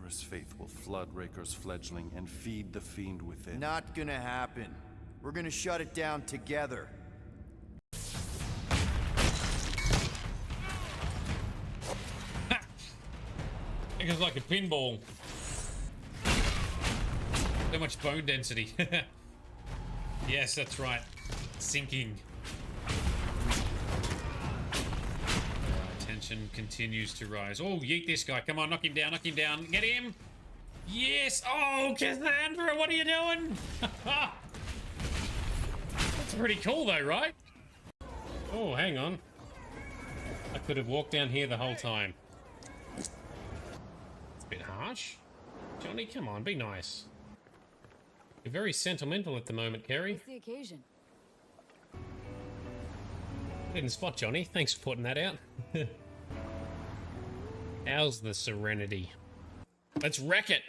Reaper's faith will flood Raker's fledgling and feed the fiend within. Not gonna happen. We're gonna shut it down together. It was like a pinball. So much bone density. Yes, that's right. Sinking. Tension continues to rise. Oh, yeet this guy. Come on, knock him down, knock him down. Get him! Yes! Oh, Cassandra, what are you doing? That's pretty cool though, right? Oh, hang on. I could have walked down here the whole time. It's a bit harsh. Johnny, come on, be nice. You're very sentimental at the moment, Kerry. What's the occasion? Didn't spot, Johnny. Thanks for putting that out. How's the serenity? Let's wreck it.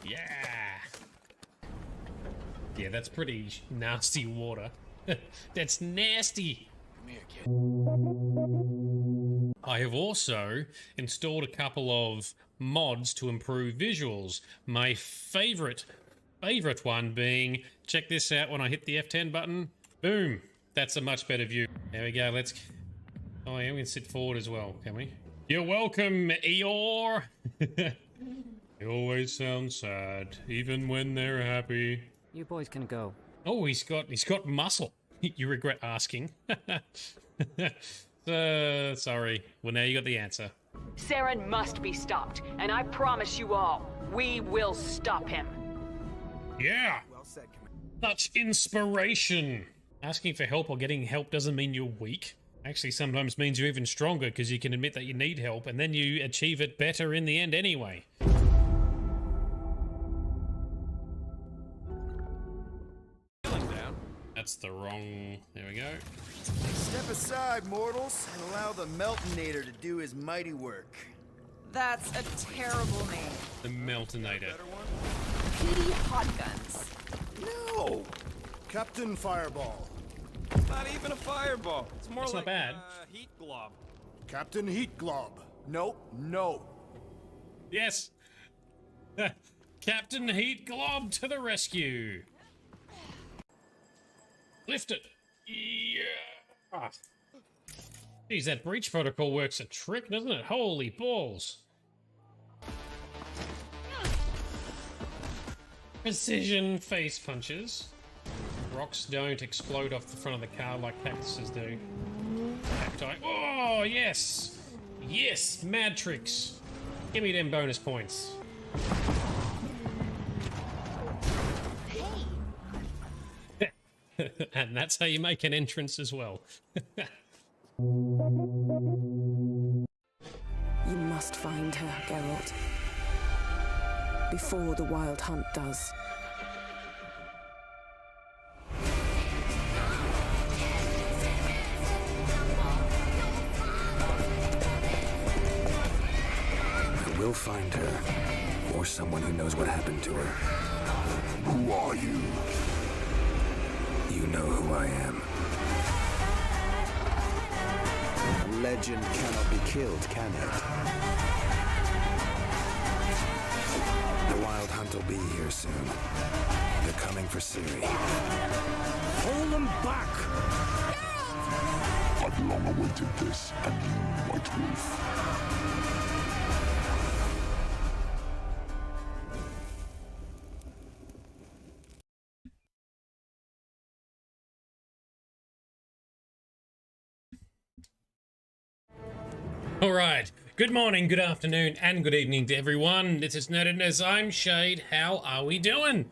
Yeah. Yeah, that's pretty nasty water. That's nasty. Come here, kid. I have also installed a couple of mods to improve visuals. My favorite one being, check this out when I hit the F10 button. Boom. That's a much better view. There we go. Let's... Oh, yeah, we can sit forward as well, can we? You're welcome, Eeyore. They always sound sad, even when they're happy. You boys can go. Oh, he's got muscle. You regret asking. Sorry. Well, now you got the answer. Saren must be stopped, and I promise you all, we will stop him. Yeah. Well said, Such inspiration. Asking for help or getting help doesn't mean you're weak. Actually, sometimes means you're even stronger because you can admit that you need help and then you achieve it better in the end anyway. That's the wrong... There we go. Step aside, mortals, and allow the Meltonator to do his mighty work. That's a terrible name. The Meltonator. Petey Hot Guns. No! Captain Fireball. Not even a fireball. It's more That's like not bad. Heat glob. Captain Heat Glob. Nope, no. Yes! Captain Heat Glob to the rescue! Lift it! Yeah! Geez, that breach protocol works a trick, doesn't it? Holy balls! Precision face punches. Rocks don't explode off the front of the car like cactuses do. Cacti. Oh, yes! Yes! Mad tricks! Give me them bonus points. And that's how you make an entrance as well. You must find her, Geralt. Before the Wild Hunt does. I will find her, or someone who knows what happened to her. Who are you? You know who I am. A legend cannot be killed, can it? The Wild Hunt will be here soon. They're coming for Ciri. Hold them back! I've long awaited this, and you, White Wolf. Alright, good morning, good afternoon, and good evening to everyone. This is Nerdedness, I'm Shade. How are we doing?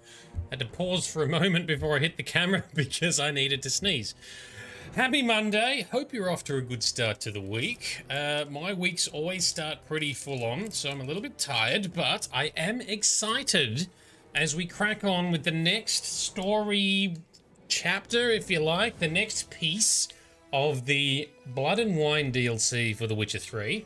Had to pause for a moment before I hit the camera because I needed to sneeze. Happy Monday. Hope you're off to a good start to the week. My weeks always start pretty full on, so I'm a little bit tired, but I am excited as we crack on with the next story chapter, if you like, the next piece of the Blood and Wine DLC for The Witcher 3.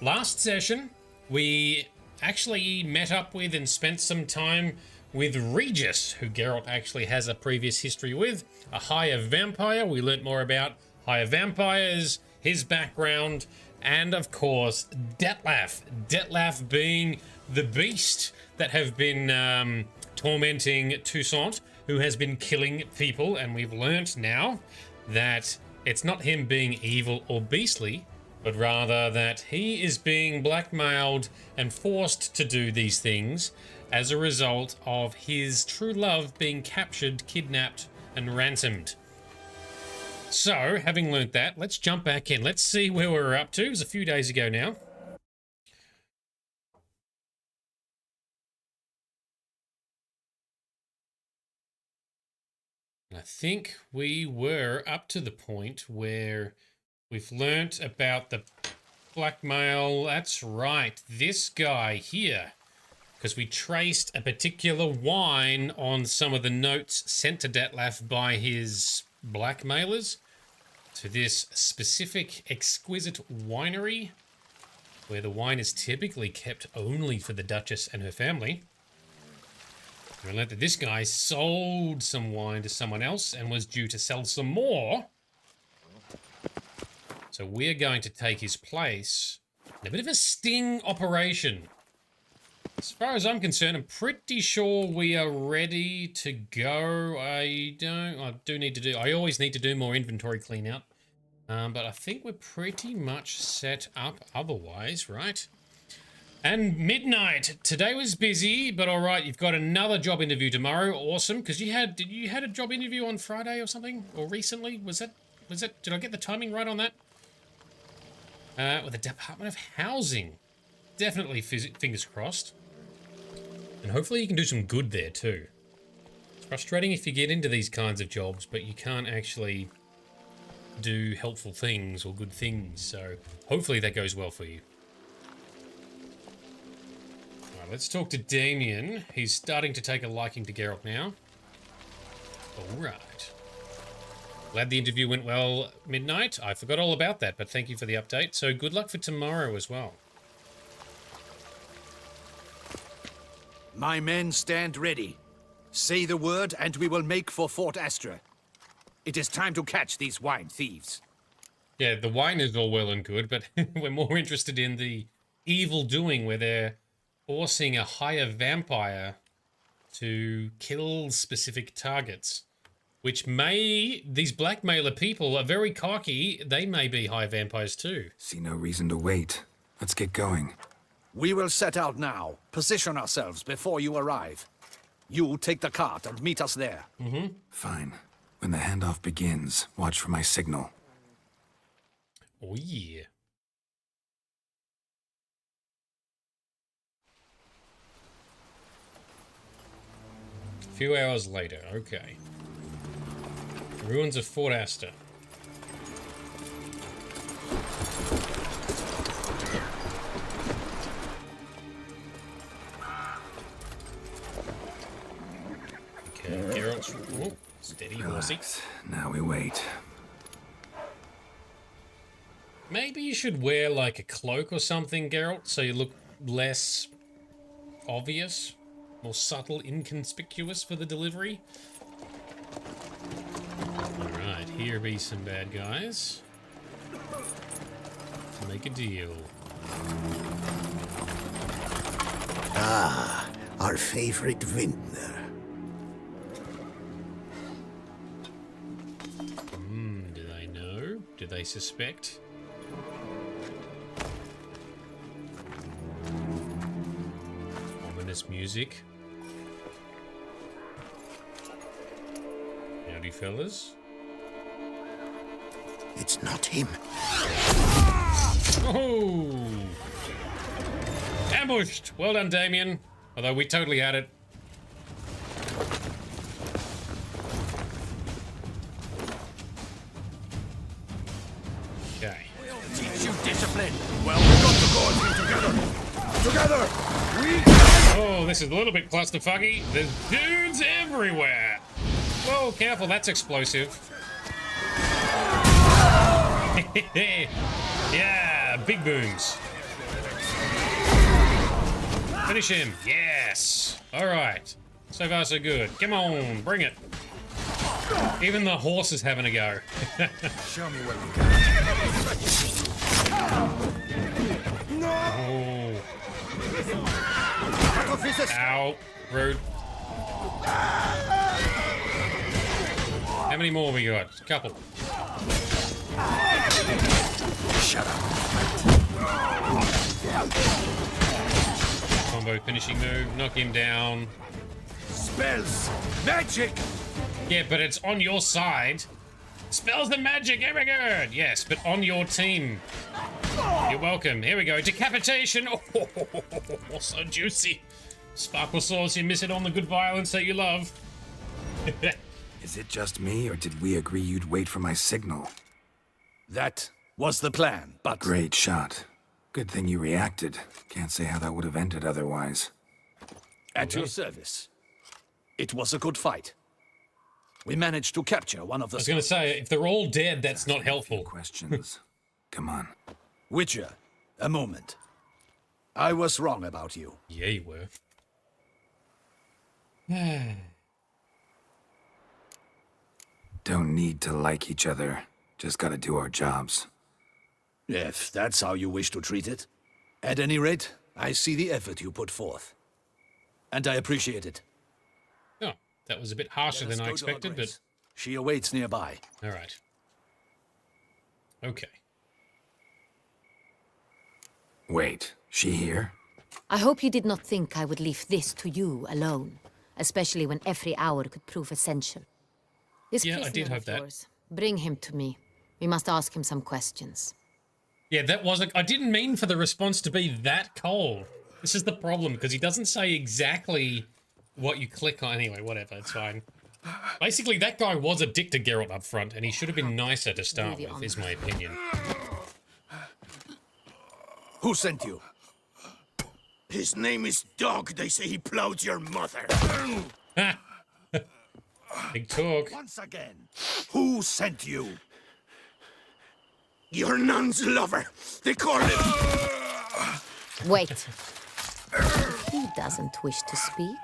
Last session, we actually met up with and spent some time with Regis, who Geralt actually has a previous history with, a higher vampire. We learnt more about higher vampires, his background, and of course Dettlaff. Dettlaff being the beast that have been tormenting Toussaint, who has been killing people, and we've learnt now that it's not him being evil or beastly, but rather that he is being blackmailed and forced to do these things as a result of his true love being captured, kidnapped, and ransomed. So, having learnt that, let's jump back in. Let's see where we're up to. It was a few days ago now. I think we were up to the point where we've learnt about the blackmail. That's right, this guy here. Because we traced a particular wine on some of the notes sent to Dettlaff by his blackmailers to this specific exquisite winery where the wine is typically kept only for the Duchess and her family. We learned that this guy sold some wine to someone else and was due to sell some more. So we're going to take his place in a bit of a sting operation. As far as I'm concerned, I'm pretty sure we are ready to go. I always need to do more inventory clean out. But I think we're pretty much set up otherwise, right? And midnight. Today was busy, but all right, you've got another job interview tomorrow. Awesome, because you had a job interview on Friday or something, or recently? Was that? Did I get the timing right on that? With the Department of Housing. Definitely fingers crossed. And hopefully you can do some good there too. It's frustrating if you get into these kinds of jobs, but you can't actually do helpful things or good things. So hopefully that goes well for you. All right, let's talk to Damien. He's starting to take a liking to Geralt now. All right. Glad the interview went well midnight. I forgot all about that, but thank you for the update. So good luck for tomorrow as well. My men stand ready. Say the word and we will make for Fort Astra. It is time to catch these wine thieves. Yeah, the wine is all well and good, but we're more interested in the evil doing where they're forcing a higher vampire to kill specific targets. Which these blackmailer people are very cocky. They may be high vampires too. See no reason to wait. Let's get going. We will set out now. Position ourselves before you arrive. You take the cart and meet us there. Mm-hmm. Fine. When the handoff begins, watch for my signal. Oh, yeah. A few hours later, okay. Ruins of Fort Astor. Okay, Geralt's... Oh, steady, horsey. Now we wait. Maybe you should wear, like, a cloak or something, Geralt, so you look less obvious, more subtle, inconspicuous for the delivery. Alright, here be some bad guys. To make a deal. Ah, our favorite vintner. Do they know? Do they suspect? Ominous music. Howdy, fellas. It's not him. Oh! Ambushed! Well done, Damien. Although we totally had it. Okay. Teach you discipline. Well, we've got to go together. Together! Oh, this is a little bit clusterfucky. There's dudes everywhere. Whoa, careful, that's explosive. Yeah, big booms. Finish him. Yes. All right. So far, so good. Come on, bring it. Even the horse is having a go. Show me where we go. Oh. Ow. Rude. How many more we got? A couple. Shut up. Combo finishing move. Knock him down. Spells! Magic! Yeah, but it's on your side. Spells and magic, very good. Yes, but on your team. You're welcome. Here we go. Decapitation. Oh, so juicy. Sparkle sauce, you miss it on the good violence that you love. Is it just me, or did we agree you'd wait for my signal? That was the plan, but... Great shot. Good thing you reacted. Can't say how that would have ended otherwise. At your service. It was a good fight. We managed to capture one of the... I was going to say, if they're all dead, that's not helpful. Questions. Come on. Witcher, a moment. I was wrong about you. Yeah, you were. Don't need to like each other. Just gotta do our jobs. If that's how you wish to treat it. At any rate, I see the effort you put forth. And I appreciate it. Oh, that was a bit harsher than I expected, but... She awaits nearby. All right. Okay. Wait, she here? I hope you did not think I would leave this to you alone, especially when every hour could prove essential. This Yeah, I did prisoner hope of that. yours, bring him to me. We must ask him some questions. Yeah, that wasn't... I didn't mean for the response to be that cold. This is the problem, because he doesn't say exactly what you click on. Anyway, whatever, it's fine. Basically, that guy was a dick to Geralt up front, and he should have been nicer to start with, is my opinion. Who sent you? His name is Dog. They say he plowed your mother. Big talk. Once again, who sent you? Your nun's lover. They call him. Wait. If he doesn't wish to speak,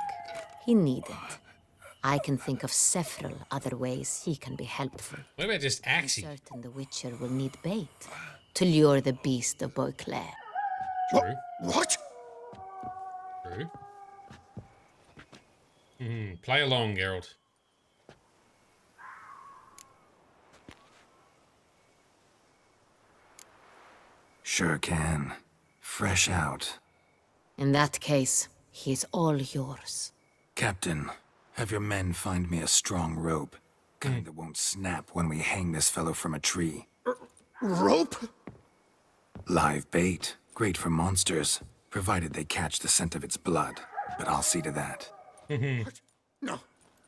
he needn't. I can think of several other ways he can be helpful. What about just I'm Axie? certain the Witcher will need bait to lure the beast of Beauclair. True. What? True. Play along, Geralt. Sure can. Fresh out. In that case, he is all yours. Captain, have your men find me a strong rope. Kind that won't snap when we hang this fellow from a tree. Rope? Live bait. Great for monsters, provided they catch the scent of its blood. But I'll see to that. No.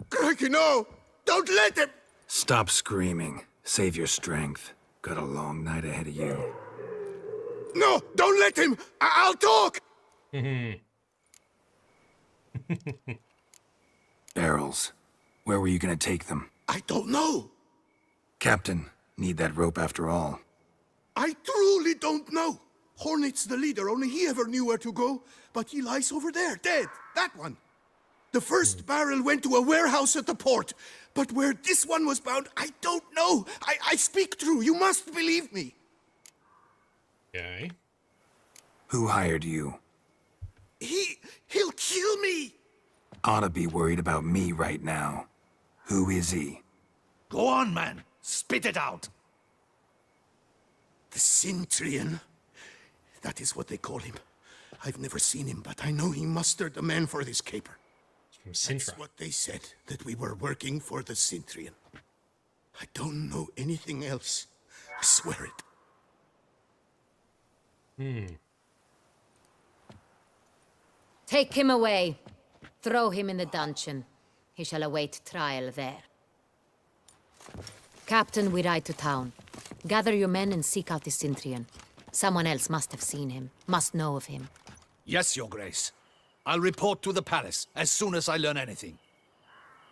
Crikey, no! Don't let him! Stop screaming. Save your strength. Got a long night ahead of you. No! Don't let him! I'll talk! Barrels. Where were you gonna take them? I don't know. Captain, need that rope after all. I truly don't know. Hornet's the leader, only he ever knew where to go. But he lies over there, dead. That one. The first barrel went to a warehouse at the port. But where this one was bound, I don't know. I speak true. You must believe me. Okay. Who hired you? He'll kill me. Oughta be worried about me right now. Who is he? Go on, man. Spit it out. The Cintrian. That is what they call him. I've never seen him, but I know he mustered the men for this caper. From Sintra. That's what they said, that we were working for the Cintrian. I don't know anything else. I swear it. Take him away. Throw him in the dungeon. He shall await trial there. Captain, we ride to town. Gather your men and seek out the Cintrian. Someone else must have seen him, must know of him. Yes, Your Grace. I'll report to the palace as soon as I learn anything.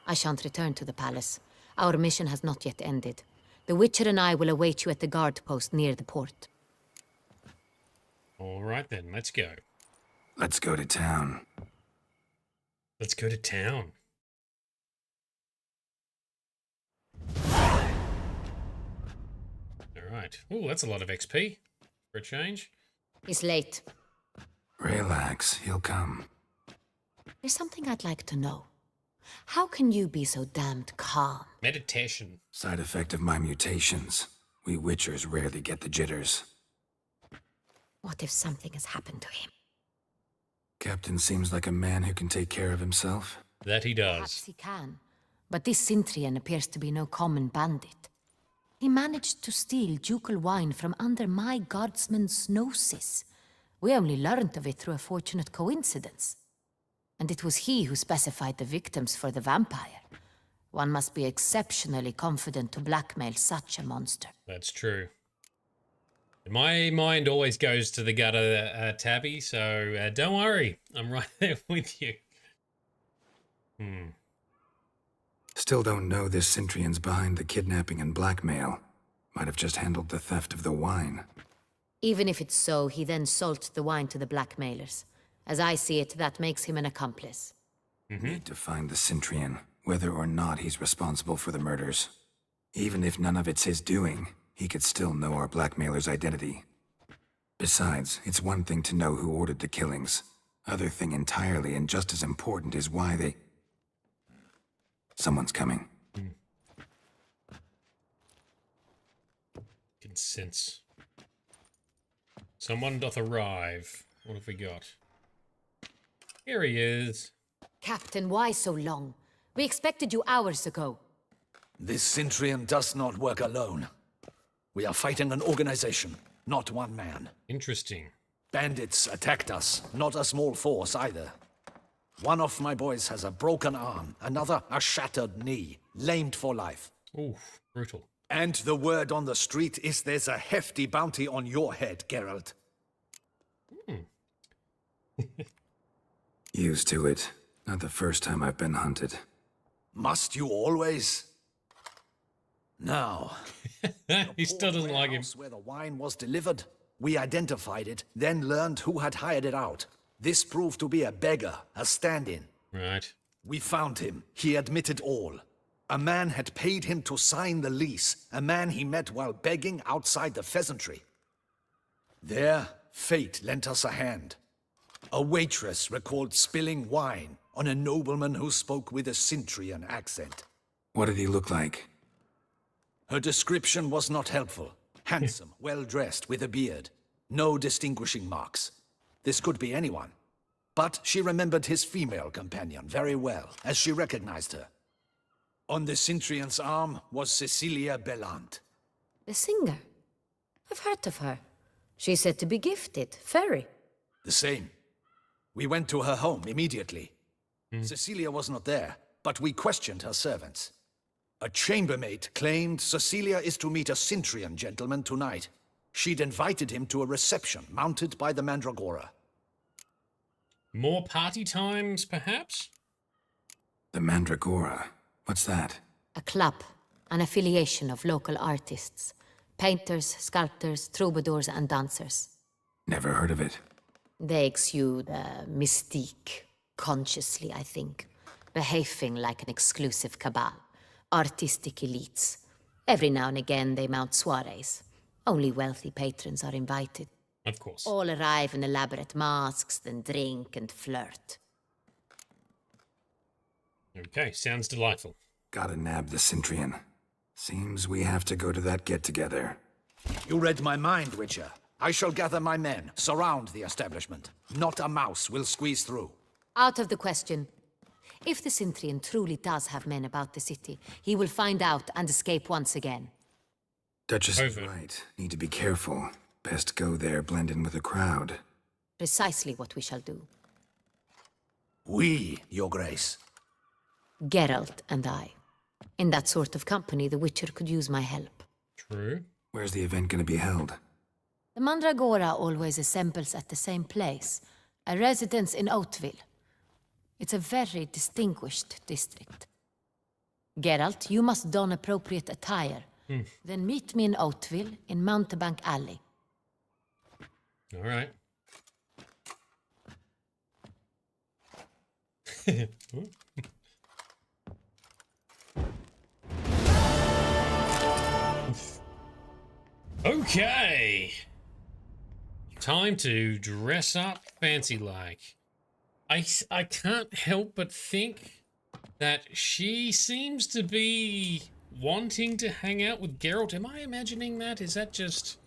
I shan't return to the palace. Our mission has not yet ended. The Witcher and I will await you at the guard post near the port. All right then, let's go. Let's go to town. Let's go to town. All right. Oh, that's a lot of XP for a change. He's late. Relax, he'll come. There's something I'd like to know. How can you be so damned calm? Meditation. Side effect of my mutations. We Witchers rarely get the jitters. What if something has happened to him? Captain seems like a man who can take care of himself. That he Perhaps does. he can. But this Sintrian appears to be no common bandit. He managed to steal ducal wine from under my guardsman's noses. We only learned of it through a fortunate coincidence. And it was he who specified the victims for the vampire. One must be exceptionally confident to blackmail such a monster. That's true. My mind always goes to the gutter, Tabby, so don't worry. I'm right there with you. Still don't know this Sintrian's behind the kidnapping and blackmail. Might have just handled the theft of the wine. Even if it's so, he then sold the wine to the blackmailers. As I see it, that makes him an accomplice. Need to find the Sintrian, whether or not he's responsible for the murders. Even if none of it's his doing, he could still know our blackmailer's identity. Besides, it's one thing to know who ordered the killings. Other thing entirely, and just as important, is why they... Someone's coming. Can sense. Someone doth arrive. What have we got? Here he is. Captain, why so long? We expected you hours ago. This Sintrian does not work alone. We are fighting an organization, not one man. Interesting. Bandits attacked us, not a small force either. One of my boys has a broken arm, another a shattered knee, lamed for life. Ooh, brutal. And the word on the street is there's a hefty bounty on your head, Geralt. Used to it. Not the first time I've been hunted. Must you always? Now, He still doesn't like him. where the wine was delivered, we identified it, then learned who had hired it out. This proved to be a beggar, a stand-in. Right. We found him. He admitted all. A man had paid him to sign the lease, a man he met while begging outside the pheasantry. There, fate lent us a hand. A waitress recalled spilling wine on a nobleman who spoke with a Sintrian accent. What did he look like? Her description was not helpful. Handsome, well-dressed, with a beard. No distinguishing marks. This could be anyone. But she remembered his female companion very well, as she recognized her. On the Sintrian's arm was Cecilia Bellant. The singer. I've heard of her. She's said to be gifted, fairy. The same. We went to her home immediately. Cecilia was not there, but we questioned her servants. A chambermaid claimed Cecilia is to meet a Sintrian gentleman tonight. She'd invited him to a reception mounted by the Mandragora. More party times, perhaps? The Mandragora. What's that? A club, an affiliation of local artists. Painters, sculptors, troubadours, and dancers. Never heard of it. They exude mystique, consciously, I think. Behaving like an exclusive cabal. Artistic elites. Every now and again they mount soirees. Only wealthy patrons are invited. Of course. All arrive in elaborate masks, then drink and flirt. Okay, sounds delightful. Gotta nab the Sintrian. Seems we have to go to that get-together. You read my mind, Witcher. I shall gather my men, surround the establishment. Not a mouse will squeeze through. Out of the question. If the Sintrian truly does have men about the city, he will find out and escape once again. Duchess is Over. right. Need to be careful. Best go there, blend in with the crowd. Precisely what we shall do. We, Your Grace. Geralt and I. In that sort of company, the Witcher could use my help. True. Where's the event gonna be held? The Mandragora always assembles at the same place, a residence in Oatville. It's a very distinguished district. Geralt, you must don appropriate attire. Then meet me in Oatville, in Mountebank Alley. All right. Okay. time to dress up fancy like. I can't help but think that she seems to be wanting to hang out with Geralt. Am I imagining that? Is that just...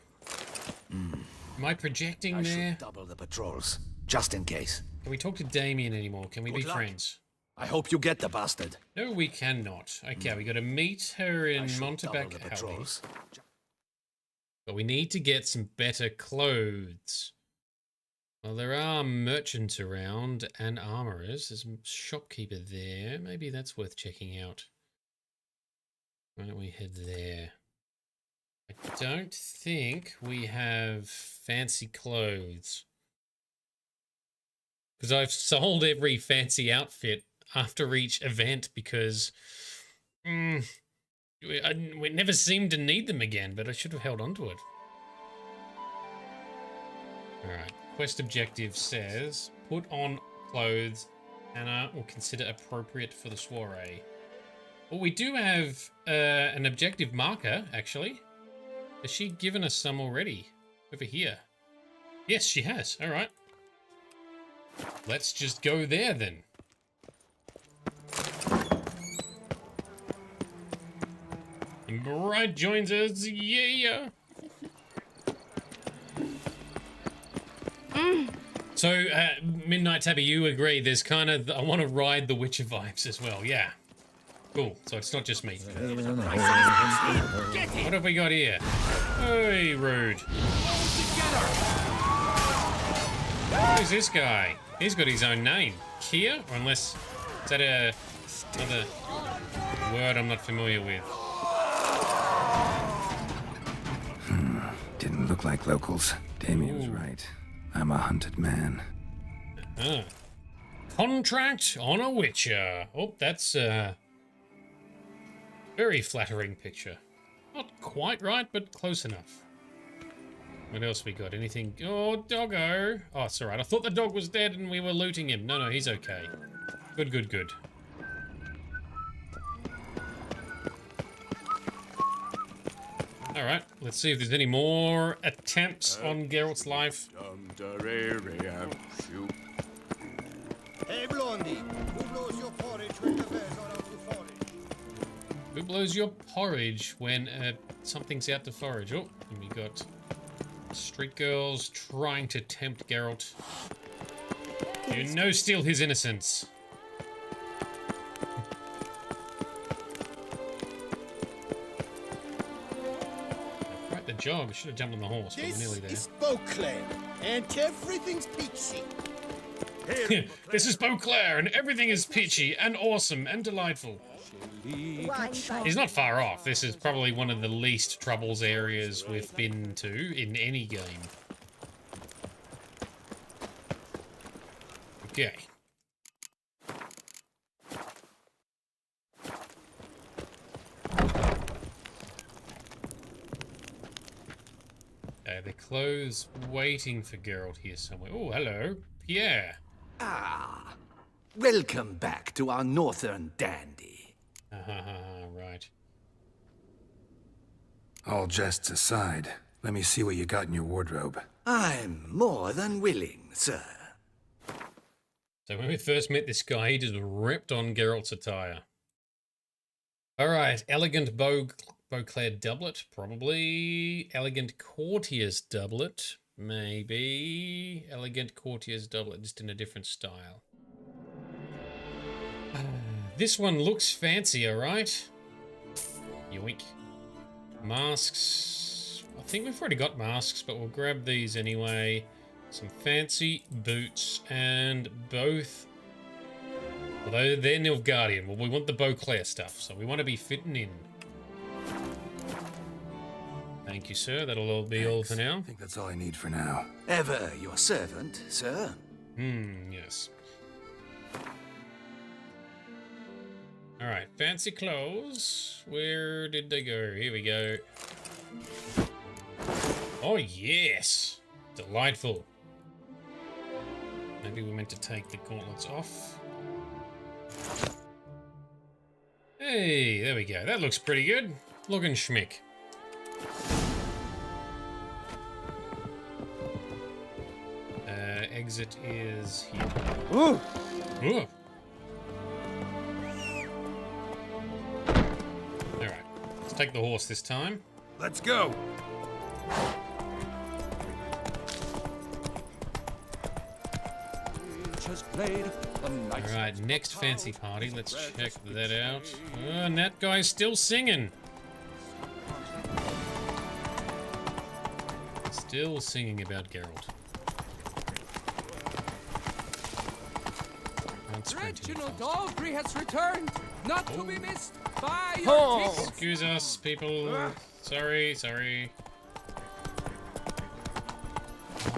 Am I projecting I there? should double the patrols, just in case. Can we talk to Damien anymore? Can we be Good luck. friends? I hope you get the bastard. No, we cannot. Okay, we got to meet her I in should double Montebac the Alley. patrols. But we need to get some better clothes. Well, there are merchants around and armorers. There's a shopkeeper there. Maybe that's worth checking out. Why don't we head there? I don't think we have fancy clothes. Because I've sold every fancy outfit after each event because we never seemed to need them again, but I should have held on to it. Alright, quest objective says, put on clothes Anna will consider appropriate for the soiree. Well, we do have an objective marker, actually. Has she given us some already? Over here. Yes, she has. Alright. Let's just go there, then. And Bright joins us, yeah! So, Midnight Tabby, you agree, there's kind of, I want to ride the Witcher vibes as well, yeah. Cool, so it's not just me. What have we got here? Hey, rude. Who's this guy? He's got his own name. Kia? Or unless, is that another word I'm not familiar with? Didn't look like locals. Damien was right. I'm a hunted man. Contract on a Witcher. Oh, that's a very flattering picture. Not quite right, but close enough. What else we got? Anything? Oh, doggo. Oh, it's alright. I thought the dog was dead and we were looting him. No, he's okay. Good, good, good. Alright, let's see if there's any more attempts on Geralt's life. Hey, Blondie, who blows your porridge when the bears are out to forage? Who blows your porridge when something's out to forage? Oh, and we got street girls trying to tempt Geralt. You know, steal his innocence. Quite the job. I should have jumped on the horse, but we're nearly there. This is Beauclair, and everything's peachy. This is Beauclair, and everything is peachy and awesome and delightful. He's not far off. This is probably one of the least troubles areas we've been to in any game. Okay. The clothes waiting for Geralt here somewhere. Oh, hello, Pierre. Ah, welcome back to our northern dandy. Right. All jests aside, let me see what you got in your wardrobe. I'm more than willing, sir. So when we first met this guy, he just ripped on Geralt's attire. Alright, elegant Beauclair doublet, probably. Elegant courtier's doublet, maybe. Elegant courtier's doublet, just in a different style. This one looks fancy, alright? Yoink. Masks. I think we've already got masks, but we'll grab these anyway. Some fancy boots and both. Although they're Nilfgaardian. Well, we want the Beauclair stuff, so we want to be fitting in. Thank you, sir. That'll all be all for now. I think that's all I need for now. Ever your servant, sir. Yes. Alright, fancy clothes. Where did they go? Here we go. Oh, yes! Delightful. Maybe we're meant to take the gauntlets off. Hey, there we go. That looks pretty good. Looking schmick. exit is here. Ooh! Ooh. Alright, let's take the horse this time. Let's go! Alright, next fancy party. Let's check that out. Oh, and that guy's still singing. Still singing about Geralt. Reginald Aubrey has returned, not to be missed by your ticket. Excuse us, people. Sorry.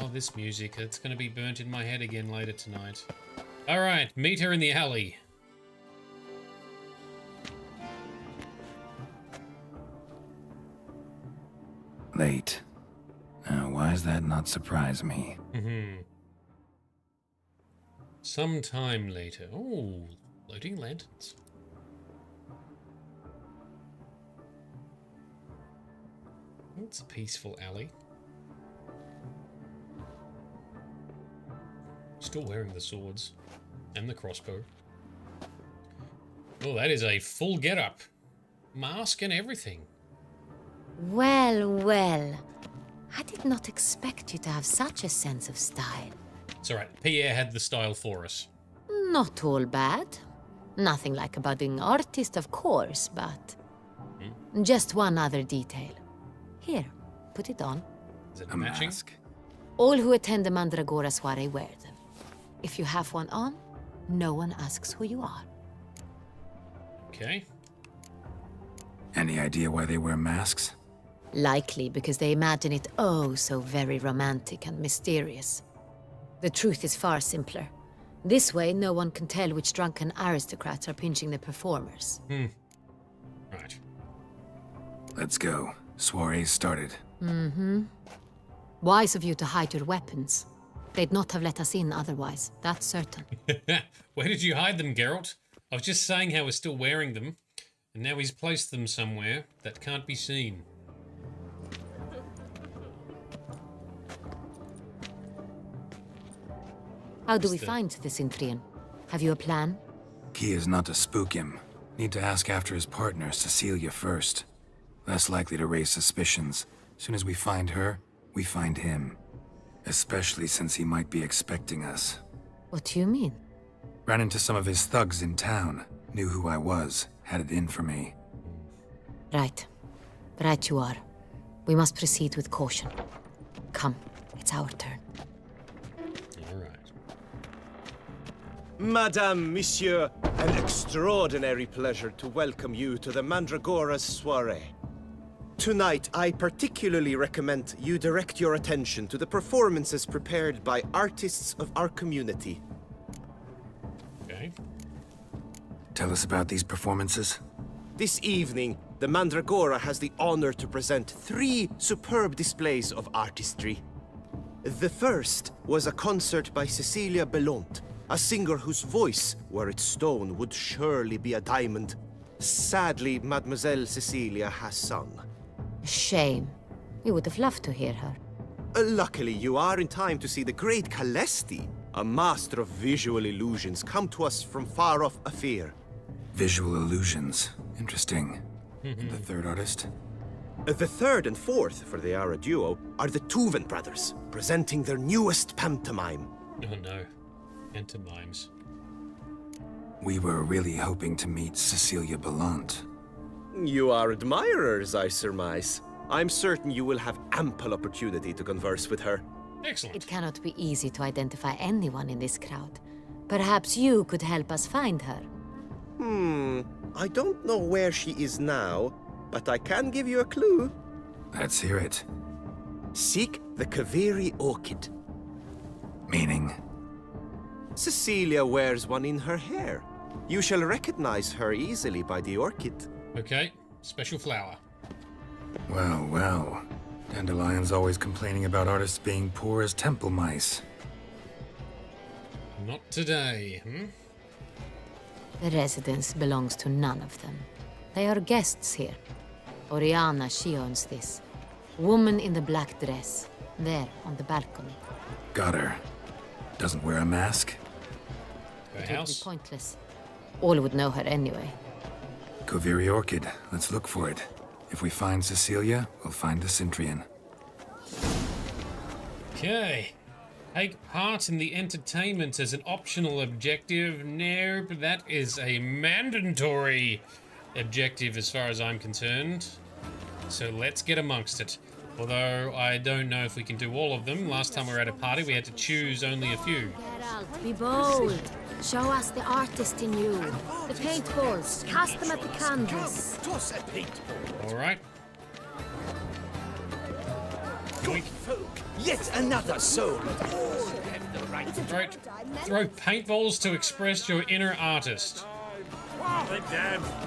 Oh, this music. It's going to be burnt in my head again later tonight. Alright, meet her in the alley. Late. Why does that not surprise me? Sometime later. Oh, floating lanterns. It's a peaceful alley. Still wearing the swords and the crossbow. Oh, that is a full getup. Mask and everything. Well. I did not expect you to have such a sense of style. It's alright. Pierre had the style for us. Not all bad. Nothing like a budding artist, of course, but... Just one other detail. Here, put it on. Is it A matching? mask. All who attend the Mandragora soiree wear them. If you have one on, no one asks who you are. Okay. Any idea why they wear masks? Likely because they imagine it oh so very romantic and mysterious. The truth is far simpler. This way, no one can tell which drunken aristocrats are pinching the performers. Right. Let's go. Soiree's started. Wise of you to hide your weapons. They'd not have let us in otherwise, that's certain. Where did you hide them, Geralt? I was just saying how we're still wearing them, and now he's placed them somewhere that can't be seen. How do we find the Cintrian? Have you a plan? Key is not to spook him. Need to ask after his partner, Cecilia, first. Less likely to raise suspicions. Soon as we find her, we find him. Especially since he might be expecting us. What do you mean? Ran into some of his thugs in town. Knew who I was. Had it in for me. Right. Right you are. We must proceed with caution. Come, it's our turn. Madame, Monsieur, an extraordinary pleasure to welcome you to the Mandragora's soiree. Tonight, I particularly recommend you direct your attention to the performances prepared by artists of our community. Okay. Tell us about these performances. This evening, the Mandragora has the honor to present 3 superb displays of artistry. The first was a concert by Cecilia Belont, a singer whose voice, were it stone, would surely be a diamond. Sadly, Mademoiselle Cecilia has sung. Shame. We would have loved to hear her. Luckily, you are in time to see the great Calesti, a master of visual illusions, come to us from far off Afir. Visual illusions. Interesting. And the third artist? The third and fourth, for they are a duo, are the Tuven brothers, presenting their newest pantomime. Oh no. Pantomimes. We were really hoping to meet Cecilia Bellant. You are admirers, I surmise. I'm certain you will have ample opportunity to converse with her. Excellent. It cannot be easy to identify anyone in this crowd. Perhaps you could help us find her. I don't know where she is now, but I can give you a clue. Let's hear it. Seek the Kaveri orchid. Meaning? Cecilia wears one in her hair. You shall recognize her easily by the orchid. Okay. Special flower. Well, well. Dandelion's always complaining about artists being poor as temple mice. Not today, The residence belongs to none of them. They are guests here. Oriana, she owns this. Woman in the black dress. There, on the balcony. Got her. Doesn't wear a mask? Her Totally house? pointless. All would know her anyway. Koviri Orchid. Let's look for it. If we find Cecilia, we'll find the Cintrian. Okay. Take part in the entertainment as an optional objective. Nope, that is a mandatory objective as far as I'm concerned. So let's get amongst it. Although I don't know if we can do all of them. Last time we were at a party, we had to choose only a few. Geralt, be bold. Show us the artist in you. The paintballs. Cast them at the canvas. Toss a paintball. All right. Good folk, yet another soul. All have the right. Right. Throw paintballs to express your inner artist.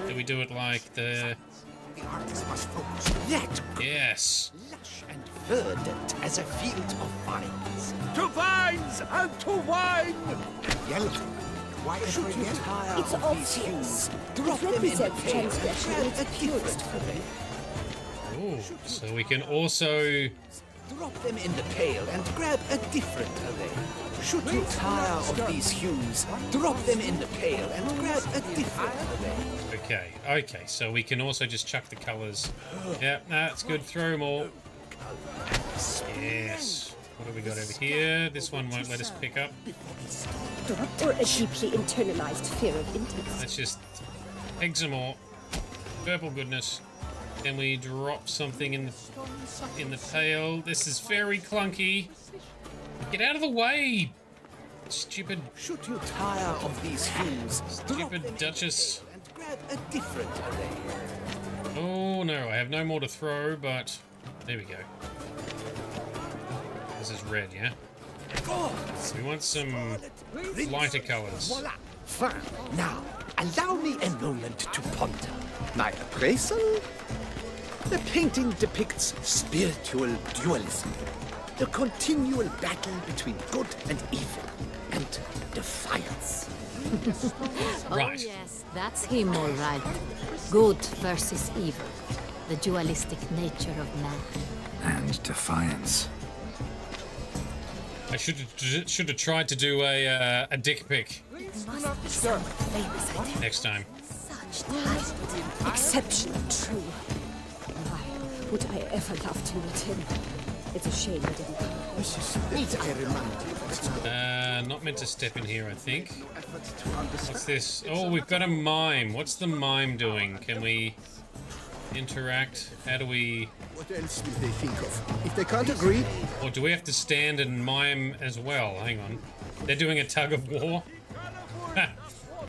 Do we do it like the... The artist must focus. That Yes. lush and verdant as a field of vines. To vines and to wine! Yellow. Why should you tire It's of these obvious. hues? Drop them in the Represent pail. transgression in its purest form. Ooh, so we can also... Drop them in the pail and grab a different array. Should you tire of these hues, drop them in the pail and grab a different array. Okay, so we can also just chuck the colours. Yep, that's good. Throw them all. Yes. What have we got over here? This one won't let us pick up. Or a deeply internalized fear of intimacy. Let's just egg some more. Purple goodness. Then we drop something in the pail. This is very clunky. Get out of the way! Stupid... Should you tire of these hues, Stupid Duchess. and grab a different array. Oh no, I have no more to throw, but... There we go. This is red, yeah? We want some lighter colours. Voila! Fine. Now, allow me a moment to ponder. My appraisal? The painting depicts spiritual dualism. The continual battle between good and evil. And defiance. Right. Oh yes, that's him all right. Good versus evil. The dualistic nature of man. And defiance. I should have tried to do a dick pic next time. Such talent. Exceptional true. Why would I ever love to meet him? It's a shame I didn't come. Need I remind you? Not meant to step in here, I think. What's this? Oh, we've got a mime. What's the mime doing? Can we interact? How do we... What else will they think of? If they can't agree, Or do we have to stand and mime as well? Hang on. They're doing a tug of war?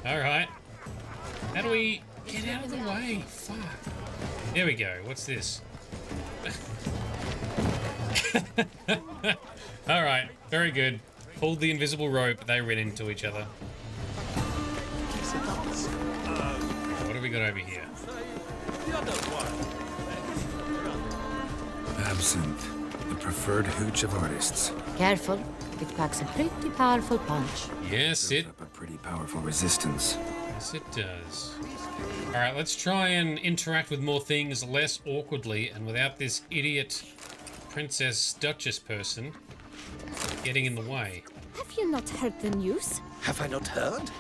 Alright. How do we get out of the way? Fuck. There we go. What's this? Alright. Very good. Pulled the invisible rope. They ran into each other. What have we got over here? Absinthe, the preferred hooch of artists. Careful, it packs a pretty powerful punch. Yes, it... Up a pretty powerful resistance. Yes, it does. Alright, let's try and interact with more things less awkwardly and without this idiot Princess Duchess person getting in the way. Have you not heard the news? Have I not heard?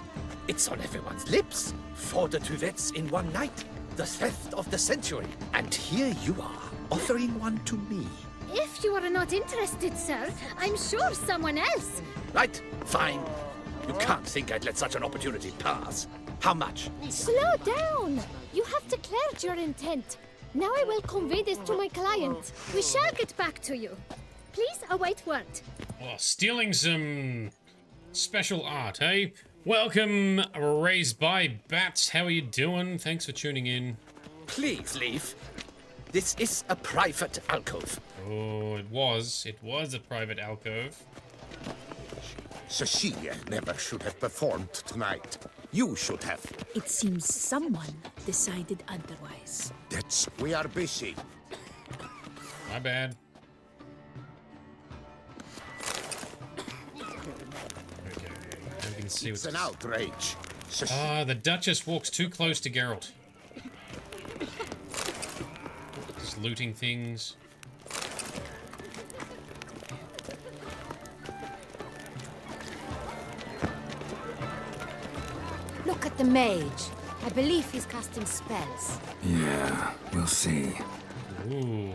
It's on everyone's lips. 4 duets in one night. The theft of the century. And here you are, offering one to me. If you are not interested, sir, I'm sure someone else. Right, fine. You can't think I'd let such an opportunity pass. How much? Slow down. You have declared your intent. Now I will convey this to my client. We shall get back to you. Please await word. Oh, stealing some special art, hey? Welcome, Raised by Bats. How are you doing? Thanks for tuning in. Please leave. This is a private alcove. Oh, it was. It was a private alcove. Cecilia never should have performed tonight. You should have. It seems someone decided otherwise. That's... We are busy. My bad. Okay, now we can see It's what's... an outrage. Ah, the Duchess walks too close to Geralt. Just looting things. at the mage. I believe he's casting spells. Yeah, we'll see. Ooh.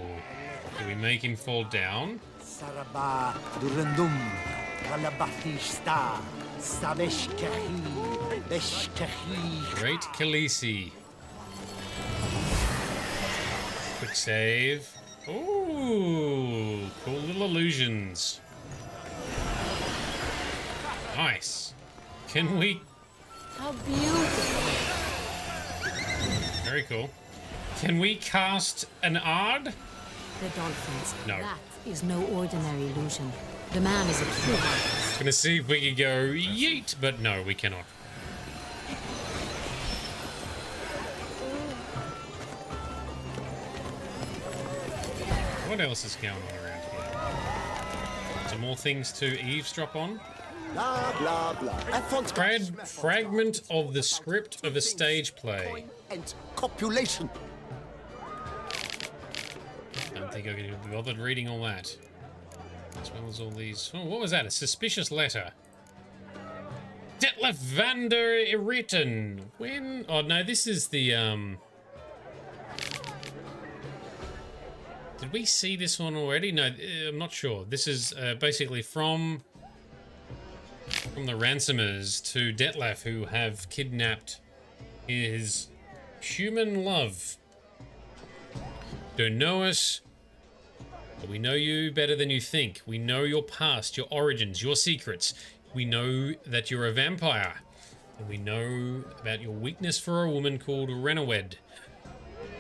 Do we make him fall down? Saraba durandum Kalabathista Sameshkahi Beshkahi. Great Khaleesi. Quick save. Ooh, cool little illusions. Nice. Can we? How beautiful. Very cool. Can we cast an Ard? The dolphins. No. That is no ordinary illusion. The man is a true artist. Gonna see if we can go yeet, but no, we cannot. What else is going on around here? Some more things to eavesdrop on. Blah, blah, blah. Fragment of the script of a stage play. And copulation. Don't think I can be bothered reading all that. As well as all these. Oh, what was that? A suspicious letter. Dettlaff van der Irriten. When? Oh no, this is the Did we see this one already? No, I'm not sure. This is basically from the ransomers to Dettlaff, who have kidnapped his human love. Don't know us, but we know you better than you think. We know your past, your origins, your secrets. We know that you're a vampire. And we know about your weakness for a woman called Renawed.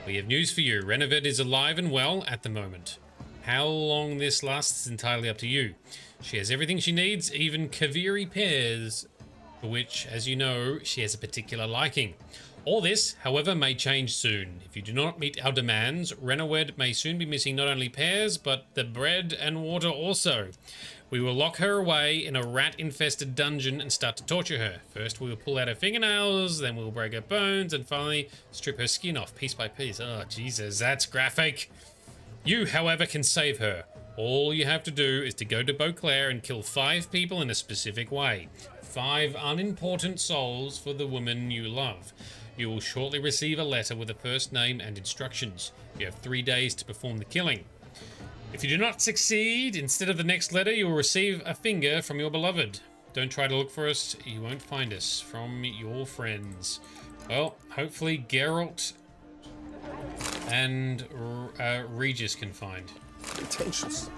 We have news for you. Renawed is alive and well at the moment. How long this lasts is entirely up to you. She has everything she needs, even Kaviri pears, for which, as you know, she has a particular liking. All this, however, may change soon. If you do not meet our demands, Renawed may soon be missing not only pears, but the bread and water also. We will lock her away in a rat-infested dungeon and start to torture her. First, we will pull out her fingernails, then we will break her bones, and finally strip her skin off piece by piece. Oh, Jesus, that's graphic. You, however, can save her. All you have to do is to go to Beauclair and kill 5 people in a specific way. 5 unimportant souls for the woman you love. You will shortly receive a letter with a first name and instructions. You have 3 days to perform the killing. If you do not succeed, instead of the next letter, you will receive a finger from your beloved. Don't try to look for us. You won't find us. From your friends. Well, hopefully Geralt and Regis can find. Pretentious.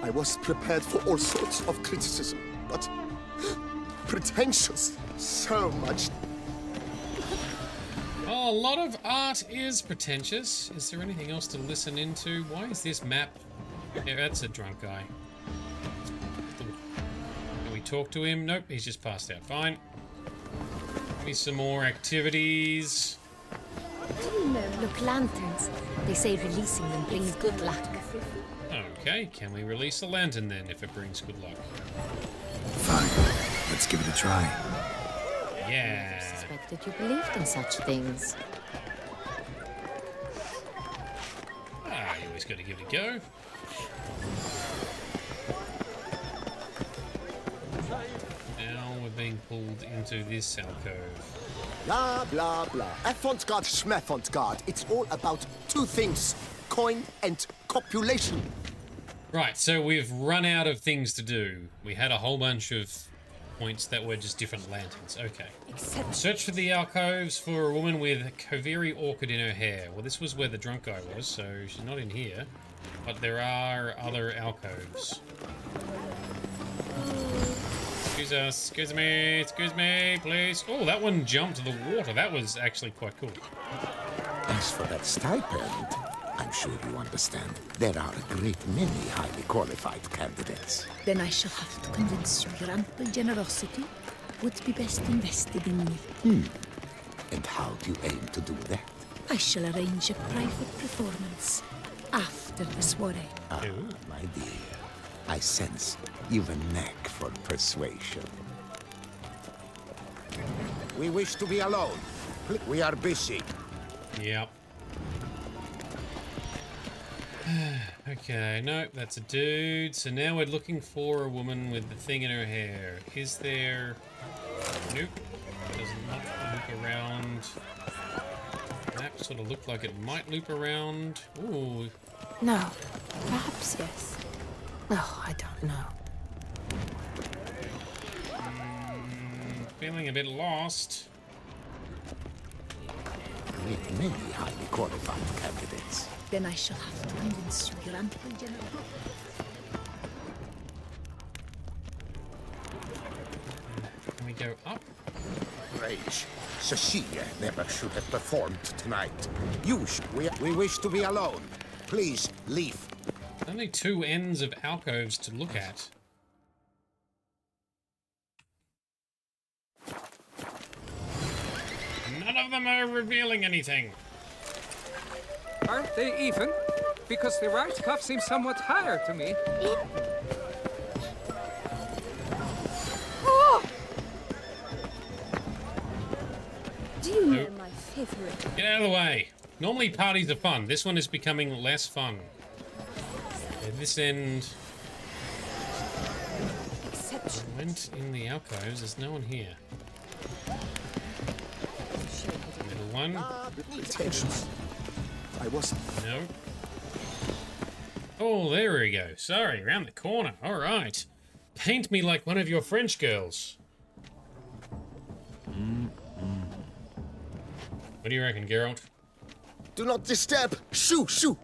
I was prepared for all sorts of criticism, but pretentious. So much. Oh, a lot of art is pretentious. Is there anything else to listen into? Why is this map? Yeah, that's a drunk guy. Can we talk to him? Nope, he's just passed out. Fine. Give me some more activities. Look, lanterns. They say releasing them brings good luck. Okay, can we release a lantern then if it brings good luck? Fine, let's give it a try. Yeah. I suspected you believed in such things. Ah, you always got to give it a go. Now we're being pulled into this alcove. Blah, blah, blah. Effont-God, Schmeffont-God. It's all about 2 things. Coin and copulation. Right, so we've run out of things to do. We had a whole bunch of points that were just different lanterns. Okay. Search for the alcoves for a woman with Kaviri orchid in her hair. Well, this was where the drunk guy was, so she's not in here. But there are other alcoves. Excuse me, please. Oh, that one jumped to the water. That was actually quite cool. As for that stipend, I'm sure you understand. There are a great many highly qualified candidates. Then I shall have to convince you your ample generosity would be best invested in me. And how do you aim to do that? I shall arrange a private performance after the soiree. Ah, my dear, I sense you've a knack for persuasion. We wish to be alone. We are busy. Yep. Okay, nope, that's a dude. So now we're looking for a woman with the thing in her hair. Is there... Nope. Does not loop around. Map sort of looked like it might loop around. Ooh. No. Perhaps yes. Oh, I don't know. Feeling a bit lost. With many highly qualified candidates. Then I shall have to convince you, Grandpa General. Can we go up? Rage. Cecilia never should have performed tonight. We wish to be alone. Please, leave. Only two ends of alcoves to look at. None of them are revealing anything. Aren't they even? Because the right cuff seems somewhat higher to me. Oh! Do you know my favorite? Get out of the way. Normally parties are fun. This one is becoming less fun. At this end... I went in the alcoves. There's no one here. Middle one. Attention. I wasn't. No. Oh, there we go. Sorry, round the corner. All right. Paint me like one of your French girls. What do you reckon, Geralt? Do not disturb. Shoo, shoo.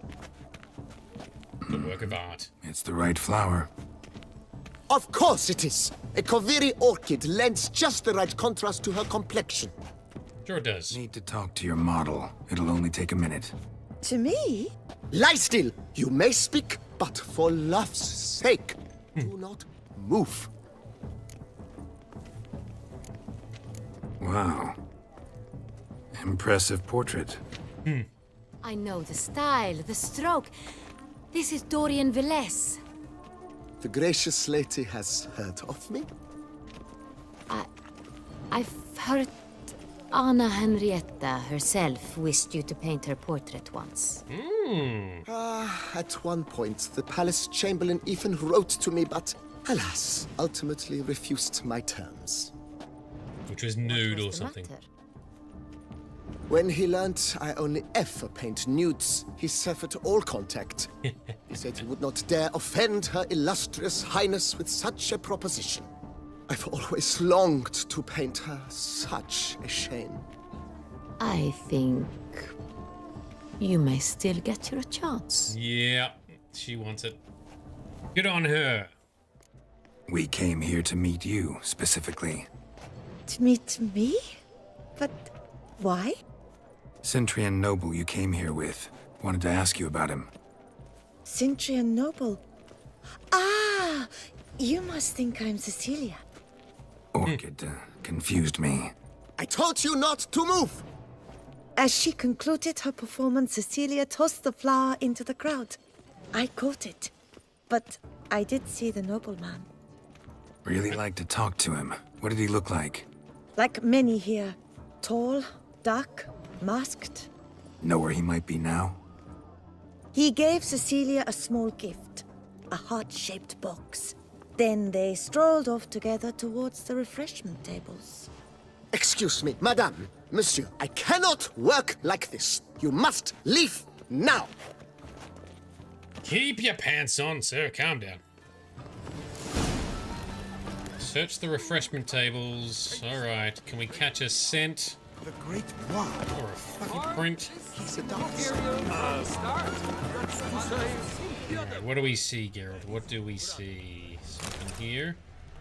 The work of art. It's the right flower. Of course it is. A Koviri orchid lends just the right contrast to her complexion. Sure it does. Need to talk to your model. It'll only take a minute. To me? Lie still. You may speak, but for love's sake, do not move. Wow. Impressive portrait. I know the style, the stroke. This is Dorian Velez. The gracious lady has heard of me? I've heard Anna Henrietta herself wished you to paint her portrait once. At one point, the palace chamberlain even wrote to me, but alas, ultimately refused my terms. Which was nude or something. When he learnt I only ever paint nudes, he severed all contact. He said he would not dare offend her illustrious highness with such a proposition. I've always longed to paint her. Such a shame. I think you may still get your chance. Yeah, she wants it. Good on her. We came here to meet you, specifically. To meet me? But why? Cintrian noble you came here with. Wanted to ask you about him. Cintrian noble. Ah! You must think I'm Cecilia. Orchid confused me. I told you not to move! As she concluded her performance, Cecilia tossed the flower into the crowd. I caught it. But I did see the nobleman. Really like to talk to him. What did he look like? Like many here. Tall, dark, masked. Know where he might be now? He gave Cecilia a small gift. A heart-shaped box. Then they strolled off together towards the refreshment tables. Excuse me, madame, monsieur, I cannot work like this. You must leave now. Keep your pants on, sir. Calm down. Search the refreshment tables. All right. Can we catch a scent? The great one. Or a footprint? He's a dancer. Alright, what do we see, Geralt? What do we see? Something here?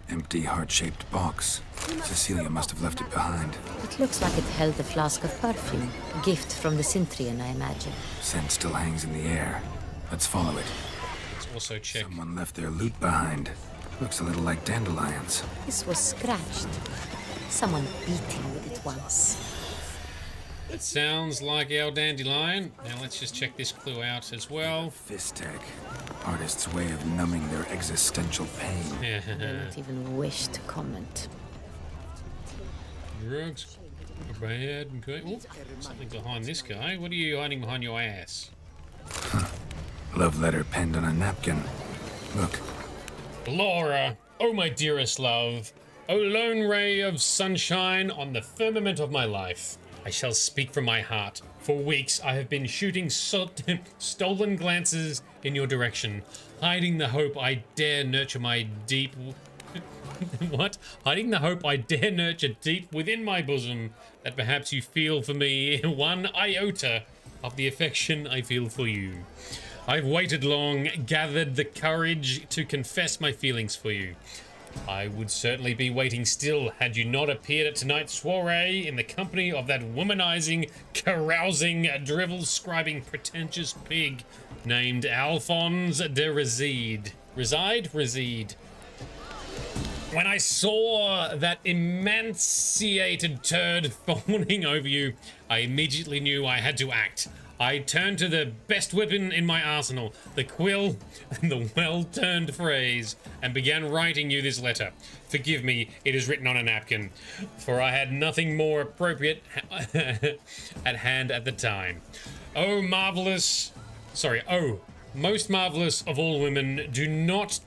Empty heart-shaped box. Cecilia must have left it behind. It looks like it held a flask of perfume. A gift from the Cintrian, I imagine. Scent still hangs in the air. Let's follow it. Let's also check. Someone left their loot behind. Looks a little like dandelions. This was scratched. Someone beat him with it once. That sounds like our dandelion. Now let's just check this clue out as well. Fist tag. Artist's way of numbing their existential pain. I don't even wish to comment. Drugs. Bad. Okay. Ooh, something behind this guy. What are you hiding behind your ass? Love letter penned on a napkin. Look. Laura. Oh, my dearest love. O lone ray of sunshine on the firmament of my life, I shall speak from my heart. For weeks I have been shooting stolen glances in your direction, hiding the hope I dare nurture my deep... what? Hiding the hope I dare nurture deep within my bosom, that perhaps you feel for me one iota of the affection I feel for you. I've waited long, gathered the courage to confess my feelings for you. I would certainly be waiting still had you not appeared at tonight's soiree in the company of that womanizing, carousing, drivel-scribing, pretentious pig named Alphonse de Reside. Reside? When I saw that emaciated turd fawning over you, I immediately knew I had to act. I turned to the best weapon in my arsenal, the quill and the well-turned phrase, and began writing you this letter. Forgive me, it is written on a napkin, for I had nothing more appropriate at hand at the time. Oh, most marvelous of all women, do not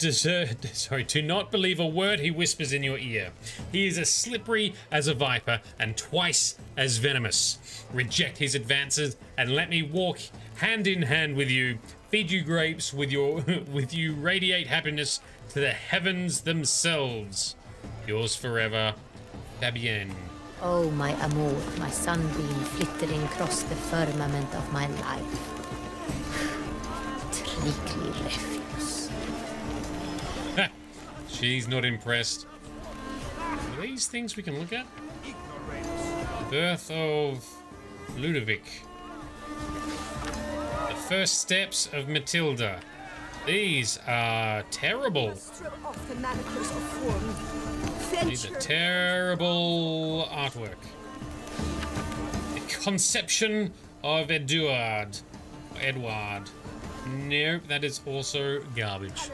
believe a word he whispers in your ear. He is as slippery as a viper and twice as venomous. Reject his advances and let me walk hand in hand with you, feed you grapes with you radiate happiness to the heavens themselves. Yours forever, Fabienne. Oh, my amour, my sunbeam flittering across the firmament of my life. Treacly refuse. She's not impressed. Are these things we can look at? Birth of Ludovic. The first steps of Matilda. These are terrible. These are terrible artwork. The conception of Edward. Nope, that is also garbage.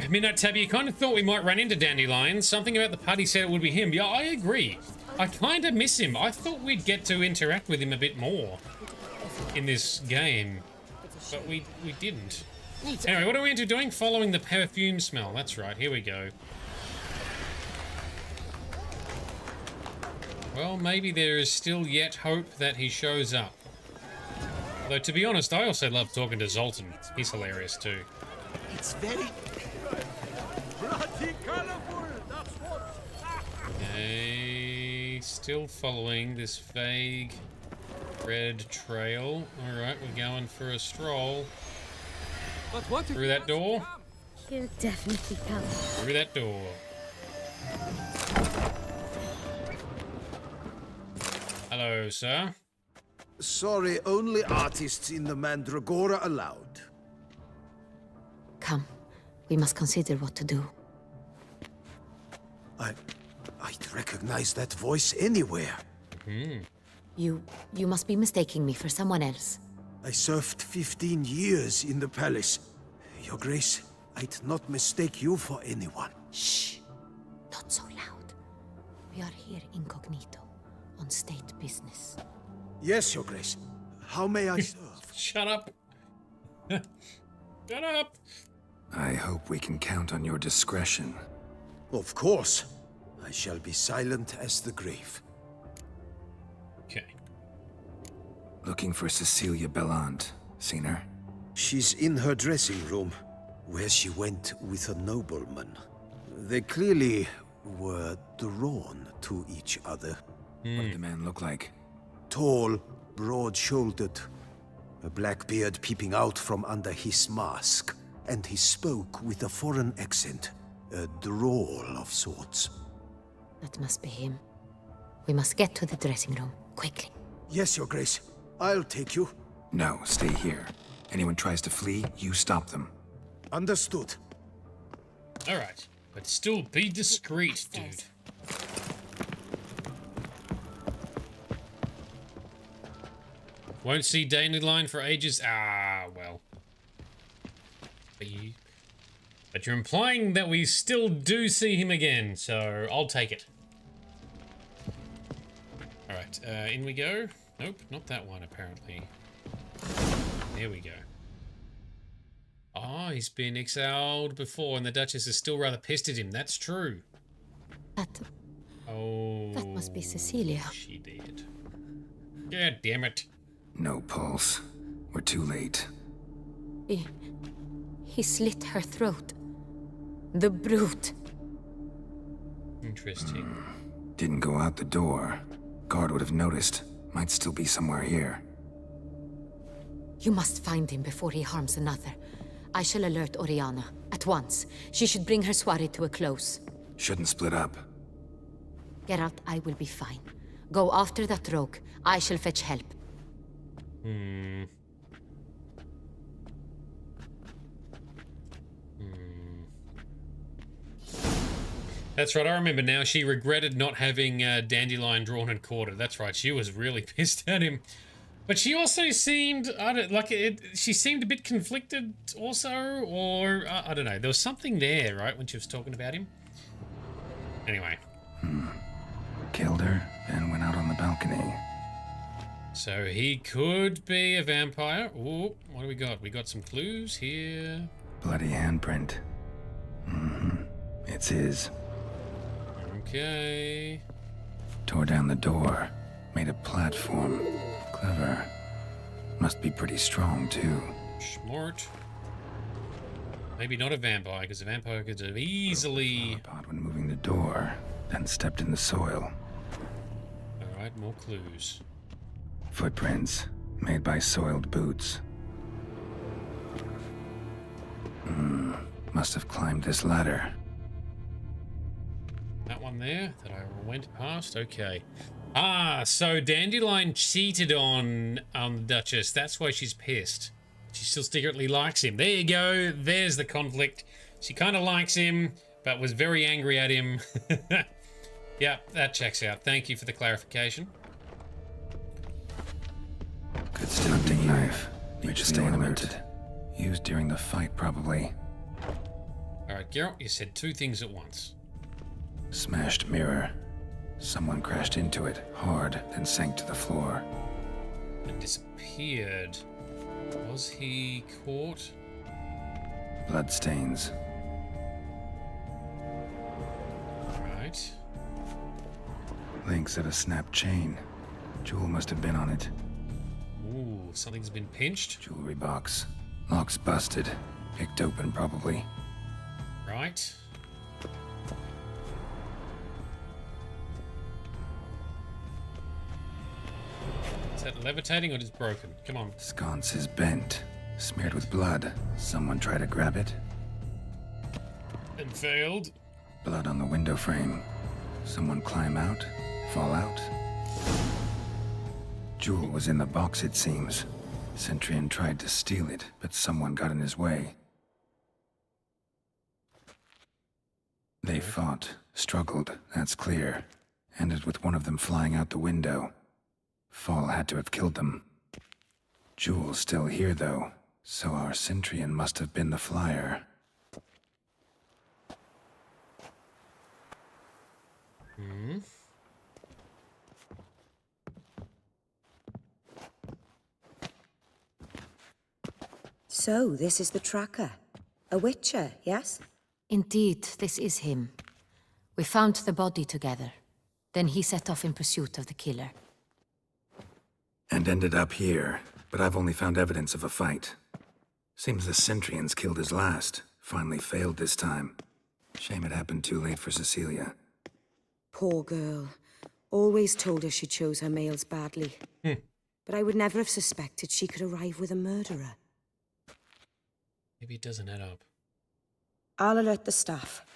Midnight Tabby, you kind of thought we might run into Dandelion. Something about the party said it would be him. Yeah, I agree. I kind of miss him. I thought we'd get to interact with him a bit more in this game, but we didn't. Anyway, what are we into doing? Following the perfume smell. That's right, here we go. Well, maybe there is still yet hope that he shows up. Although, to be honest, I also love talking to Zoltan. He's hilarious, too. It's very... Okay, still following this vague red trail. Alright, we're going for a stroll. But what Through that door? He'll definitely come. Through that door. Hello, sir. Sorry, only artists in the Mandragora allowed. Come, we must consider what to do. I'd recognize that voice anywhere. You must be mistaking me for someone else. I served 15 years in the palace. Your Grace, I'd not mistake you for anyone. Shh! Not so loud. We are here incognito, on state business. Yes, Your Grace. How may I serve? Shut up. Shut up. I hope we can count on your discretion. Of course. I shall be silent as the grave. Okay. Looking for Cecilia Bellant. Seen her? She's in her dressing room, where she went with a nobleman. They clearly were drawn to each other. What did the man look like? Tall, broad-shouldered, a black beard peeping out from under his mask, and he spoke with a foreign accent, a drawl of sorts. That must be him. We must get to the dressing room, quickly. Yes, Your Grace. I'll take you. No, stay here. Anyone tries to flee, you stop them. Understood. Alright, but still be discreet, dude. Won't see Dandelion for ages. Ah, well. But you're implying that we still do see him again, so I'll take it. Alright, in we go. Nope, not that one, apparently. There we go. Ah, he's been exiled before, and the Duchess is still rather pissed at him. That's true. That must be Cecilia. She did. God damn it. No pulse. We're too late. He slit her throat. The brute. Interesting. Didn't go out the door. Guard would have noticed. Might still be somewhere here. You must find him before he harms another. I shall alert Oriana. At once. She should bring her soirée to a close. Shouldn't split up. Geralt, I will be fine. Go after that rogue. I shall fetch help. That's right, I remember now. She regretted not having Dandelion drawn and quartered. That's right, she was really pissed at him. But she also seemed, she seemed a bit conflicted also, or, I don't know. There was something there, right, when she was talking about him? Anyway. Killed her, and went out on the balcony. So he could be a vampire. Ooh, what do we got? We got some clues here. Bloody handprint. It's his. Okay. Tore down the door. Made a platform. Clever. Must be pretty strong, too. Smart. Maybe not a vampire, because a vampire could have easily... Apart when moving the door, then stepped in the soil. Alright, more clues. Footprints, made by soiled boots. Must have climbed this ladder. That one there that I went past? Okay. Ah, so Dandelion cheated on the Duchess. That's why she's pissed. She still secretly likes him. There you go. There's the conflict. She kind of likes him, but was very angry at him. Yeah, that checks out. Thank you for the clarification. Good hunting knife. Richly ornamented. Used during the fight, probably. Alright, Geralt, you said two things at once. Smashed mirror. Someone crashed into it hard, then sank to the floor. And disappeared. Was he caught? Bloodstains. Right. Links of a snapped chain. Jewel must have been on it. Ooh, something's been pinched. Jewelry box. Lock's busted. Picked open, probably. Right. Is that levitating or just broken? Come on. Sconce is bent. Smeared with blood. Someone try to grab it. And failed. Blood on the window frame. Someone climb out? Fall out? Jewel was in the box, it seems. Centurion tried to steal it, but someone got in his way. They fought, struggled, that's clear. Ended with one of them flying out the window. Fall had to have killed them. Jewel's still here, though, so our Centurion must have been the flyer. So, this is the tracker. A witcher, yes? Indeed, this is him. We found the body together. Then he set off in pursuit of the killer. And ended up here, but I've only found evidence of a fight. Seems the Centurions killed his last. Finally failed this time. Shame it happened too late for Cecilia. Poor girl. Always told her she chose her males badly. But I would never have suspected she could arrive with a murderer. Maybe it doesn't add up. I'll alert the staff.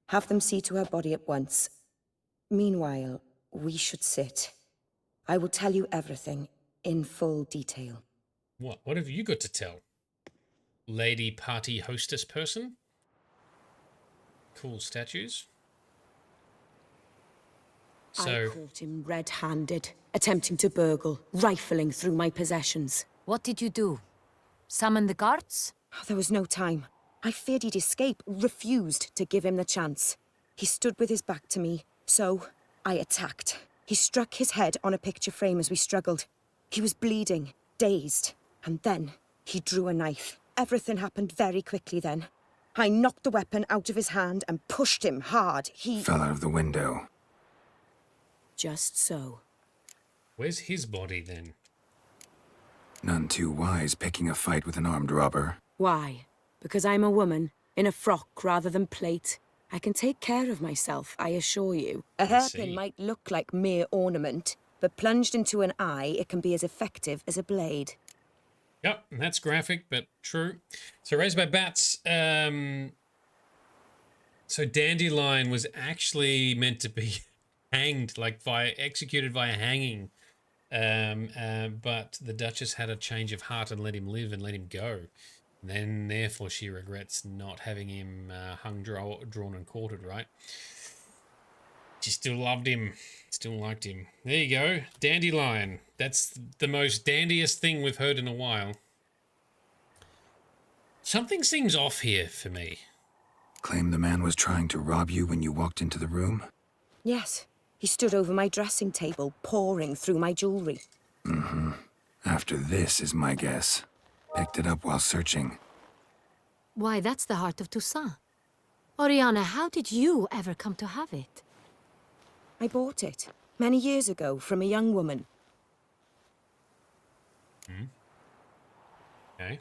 Have them see to her body at once. Meanwhile, we should sit. I will tell you everything in full detail. What? What have you got to tell? Lady party hostess person? Cool statues. I caught him red-handed, attempting to burgle, rifling through my possessions. What did you do? Summon the guards? There was no time. I feared he'd escape, refused to give him the chance. He stood with his back to me, so I attacked. He struck his head on a picture frame as we struggled. He was bleeding, dazed, and then he drew a knife. Everything happened very quickly then. I knocked the weapon out of his hand and pushed him hard. He Fell out of the window. Just so. Where's his body then? None too wise picking a fight with an armed robber. Why? Because I'm a woman, in a frock rather than plate. I can take care of myself, I assure you. A hairpin might look like mere ornament, but plunged into an eye, it can be as effective as a blade. Yep, that's graphic, but true. So Raised by Bats, so Dandelion was actually meant to be hanged, like executed via hanging. But the Duchess had a change of heart and let him live and let him go. And then, therefore, she regrets not having him hung, drawn, and quartered, right? She still loved him, still liked him. There you go, Dandelion. That's the most dandiest thing we've heard in a while. Something seems off here for me. Claim the man was trying to rob you when you walked into the room? Yes. He stood over my dressing table, pouring through my jewelry. Mm-hmm. After this is my guess. Picked it up while searching. Why, that's the heart of Toussaint. Oriana, how did you ever come to have it? I bought it, many years ago, from a young woman. Okay.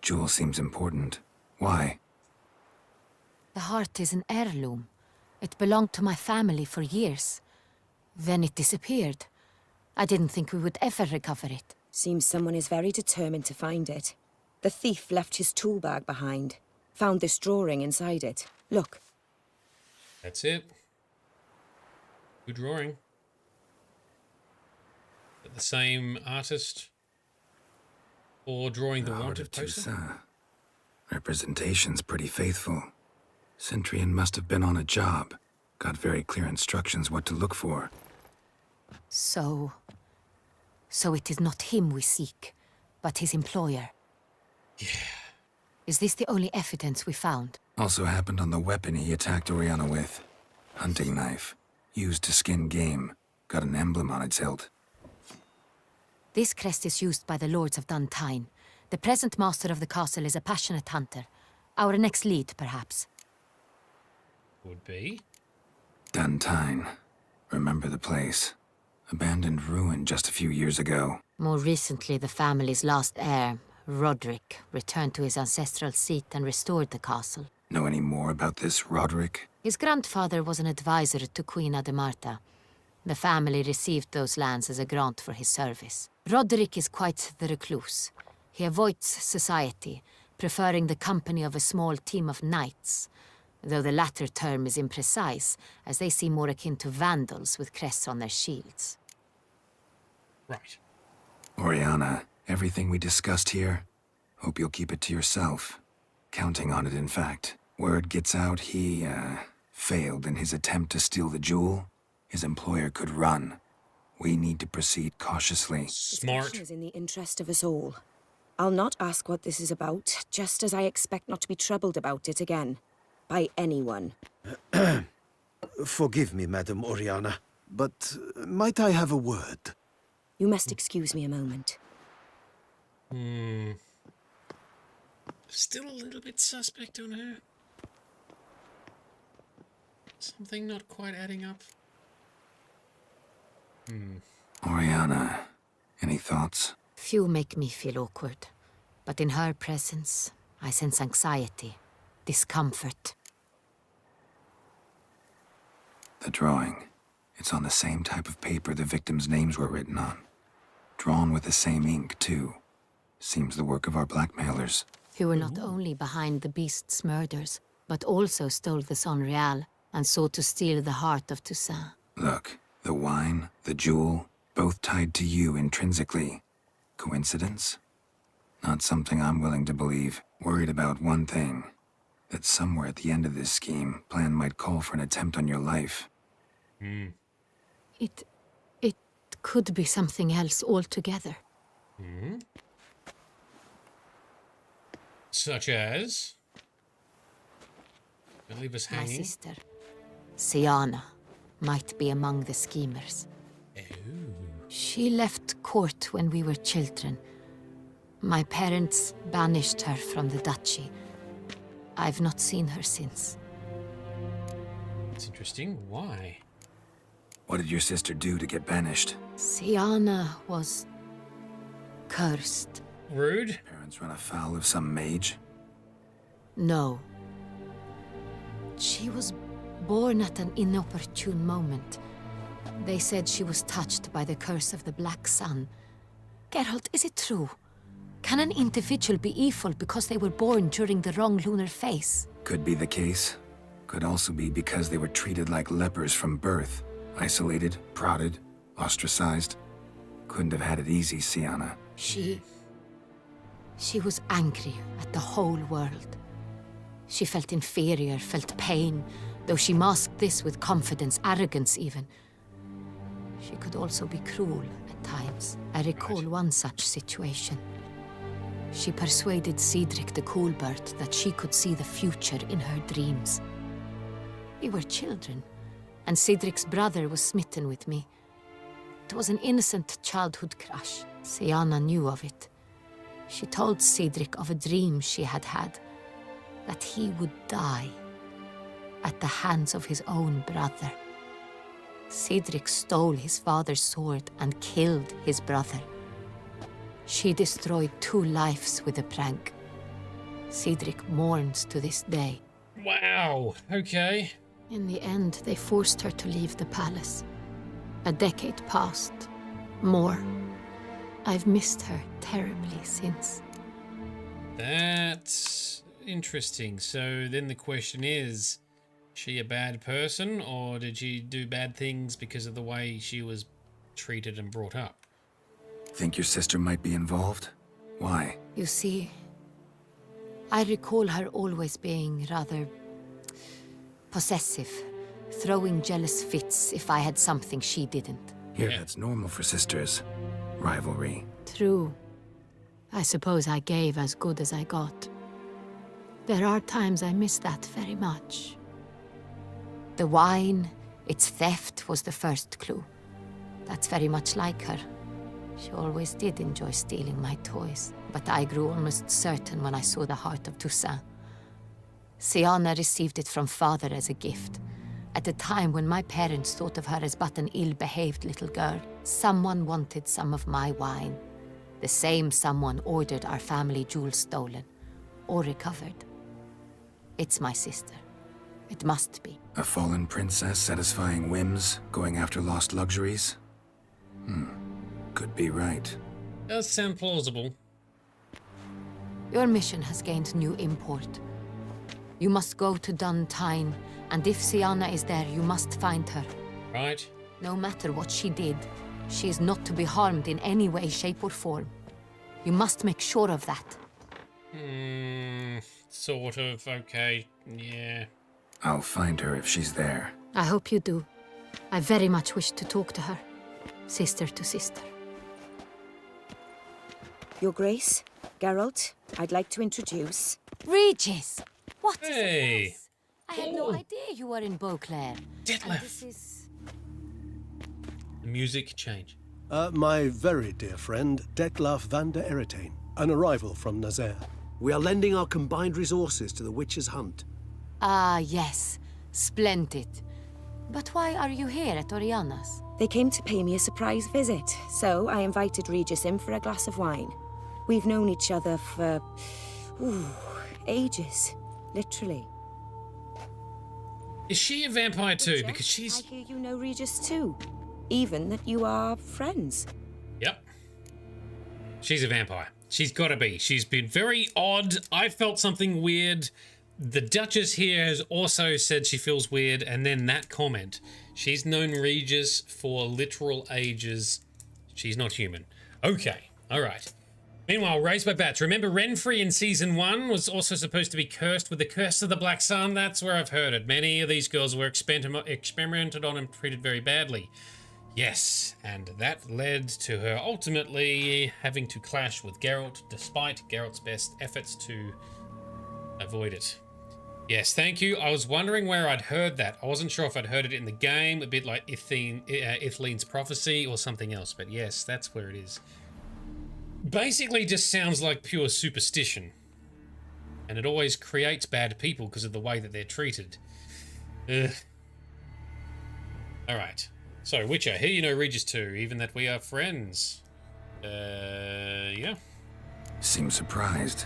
Jewel seems important. Why? The heart is an heirloom. It belonged to my family for years. Then it disappeared. I didn't think we would ever recover it. Seems someone is very determined to find it. The thief left his tool bag behind. Found this drawing inside it. Look. That's it. Good drawing. But the same artist for drawing the wanted poster? Representation's pretty faithful. Centurion must have been on a job. Got very clear instructions what to look for. So it is not him we seek, but his employer. Yeah. Is this the only evidence we found? Also happened on the weapon he attacked Oriana with. Hunting knife. Used to skin game. Got an emblem on its hilt. This crest is used by the Lords of Duntine. The present master of the castle is a passionate hunter. Our next lead, perhaps. Would be. Duntine. Remember the place. Abandoned ruin just a few years ago. More recently, the family's last heir, Roderick, returned to his ancestral seat and restored the castle. Know any more about this Roderick? His grandfather was an advisor to Queen Ademarta. The family received those lands as a grant for his service. Roderick is quite the recluse. He avoids society, preferring the company of a small team of knights, though the latter term is imprecise, as they seem more akin to vandals with crests on their shields. Right. Oriana, everything we discussed here, hope you'll keep it to yourself. Counting on it, in fact. Word gets out he, failed in his attempt to steal the jewel. His employer could run. We need to proceed cautiously. Smart. Discretion is in the interest of us all. I'll not ask what this is about, just as I expect not to be troubled about it again. By anyone. Forgive me, Madam Oriana, but might I have a word? You must excuse me a moment. Still a little bit suspect on her. Something not quite adding up. Oriana, any thoughts? Few make me feel awkward, but in her presence, I sense anxiety, discomfort. The drawing. It's on the same type of paper the victims' names were written on. Drawn with the same ink, too. Seems the work of our blackmailers. Who were not only behind the beast's murders, but also stole the Son Real and sought to steal the heart of Toussaint. Look, the wine, the jewel, both tied to you intrinsically. Coincidence? Not something I'm willing to believe. Worried about one thing. That somewhere at the end of this scheme, plan might call for an attempt on your life. It could be something else altogether. Such as? Don't leave us My hanging. sister, Siana, might be among the schemers. She left court when we were children. My parents banished her from the duchy. I've not seen her since. That's interesting. Why? What did your sister do to get banished? Sienna was cursed. Rude. Parents run afoul of some mage? No. She was born at an inopportune moment. They said she was touched by the curse of the Black Sun. Geralt, is it true? Can an individual be evil because they were born during the wrong lunar phase? Could be the case. Could also be because they were treated like lepers from birth. Isolated, prodded, ostracized. Couldn't have had it easy, Sienna. She was angry at the whole world. She felt inferior, felt pain, though she masked this with confidence, arrogance even. She could also be cruel at times. I recall one such situation. She persuaded Cedric the Coolbird that she could see the future in her dreams. We were children, and Cedric's brother was smitten with me. It was an innocent childhood crush. Sienna knew of it. She told Cedric of a dream she had had, that he would die at the hands of his own brother. Cedric stole his father's sword and killed his brother. She destroyed 2 lives with a prank. Cedric mourns to this day. Wow, okay. In the end, they forced her to leave the palace. A decade passed. More. I've missed her terribly since. That's interesting. So then the question is she a bad person, or did she do bad things because of the way she was treated and brought up? Think your sister might be involved? Why? You see, I recall her always being rather possessive, throwing jealous fits if I had something she didn't. Here, that's normal for sisters. Rivalry. True. I suppose I gave as good as I got. There are times I miss that very much. The wine, its theft, was the first clue. That's very much like her. She always did enjoy stealing my toys, but I grew almost certain when I saw the heart of Toussaint. Sienna received it from father as a gift. At a time when my parents thought of her as but an ill-behaved little girl, someone wanted some of my wine. The same someone ordered our family jewels stolen, or recovered. It's my sister. It must be. A fallen princess satisfying whims, going after lost luxuries? Could be right. Does sound plausible. Your mission has gained new import. You must go to Duntine, and if Sienna is there, you must find her. Right. No matter what she did, she is not to be harmed in any way, shape, or form. You must make sure of that. Sort of, okay, yeah. I'll find her if she's there. I hope you do. I very much wish to talk to her. Sister to sister. Your Grace, Geralt, I'd like to introduce... Regis! What is Hey! this? I had no idea you were in Beauclair. Dettlaff. This is... The music change. My very dear friend, Dettlaff van der Eretain, an arrival from Nazaire. We are lending our combined resources to the Witch's Hunt. Ah, yes. Splendid. But why are you here at Oriana's? They came to pay me a surprise visit, so I invited Regis in for a glass of wine. We've known each other for... ages. Literally. Is she a vampire too? Because she's... I hear you know Regis too. Even that you are friends. Yep. She's a vampire. She's got to be. She's been very odd. I felt something weird. The Duchess here has also said she feels weird, and then that comment. She's known Regis for literal ages. She's not human. Okay, all right. Meanwhile, Raised by Bats. Remember, Renfrey in Season 1 was also supposed to be cursed with the Curse of the Black Sun? That's where I've heard it. Many of these girls were experimented on and treated very badly. Yes, and that led to her ultimately having to clash with Geralt, despite Geralt's best efforts to avoid it. Yes, thank you. I was wondering where I'd heard that. I wasn't sure if I'd heard it in the game, a bit like Ithleen's Prophecy or something else, but yes, that's where it is. Basically just sounds like pure superstition. And it always creates bad people because of the way that they're treated. Ugh. Alright. So, Witcher, here you know Regis too, even that we are friends. Yeah. Seems surprised.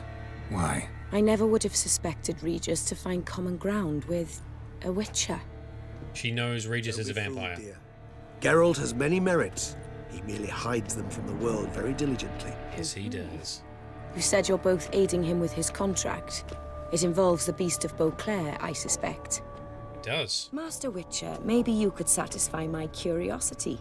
Why? I never would have suspected Regis to find common ground with a Witcher. She knows Regis is a vampire. Dear. Geralt has many merits. He merely hides them from the world very diligently. Yes, he does. You said you're both aiding him with his contract. It involves the Beast of Beauclair, I suspect. It does. Master Witcher, maybe you could satisfy my curiosity.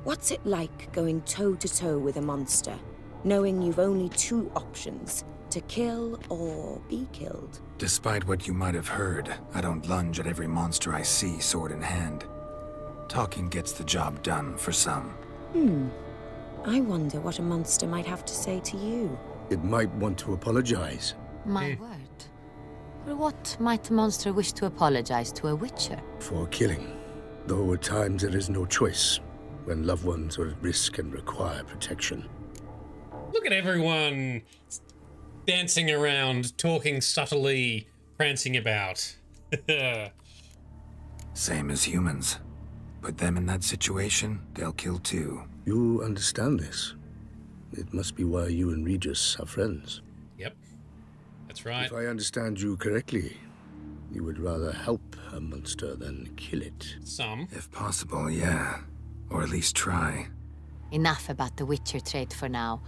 What's it like going toe-to-toe with a monster, knowing you've only two options, to kill or be killed? Despite what you might have heard, I don't lunge at every monster I see sword in hand. Talking gets the job done for some. I wonder what a monster might have to say to you. It might want to apologize. My word. For what might a monster wish to apologize to a Witcher? For killing. Though at times there is no choice, when loved ones are at risk and require protection. Look at everyone dancing around, talking subtly, prancing about. Same as humans. Put them in that situation, they'll kill too. You understand this. It must be why you and Regis are friends. Yep. That's right. If I understand you correctly, you would rather help a monster than kill it. Some. If possible, yeah. Or at least try. Enough about the Witcher trade for now.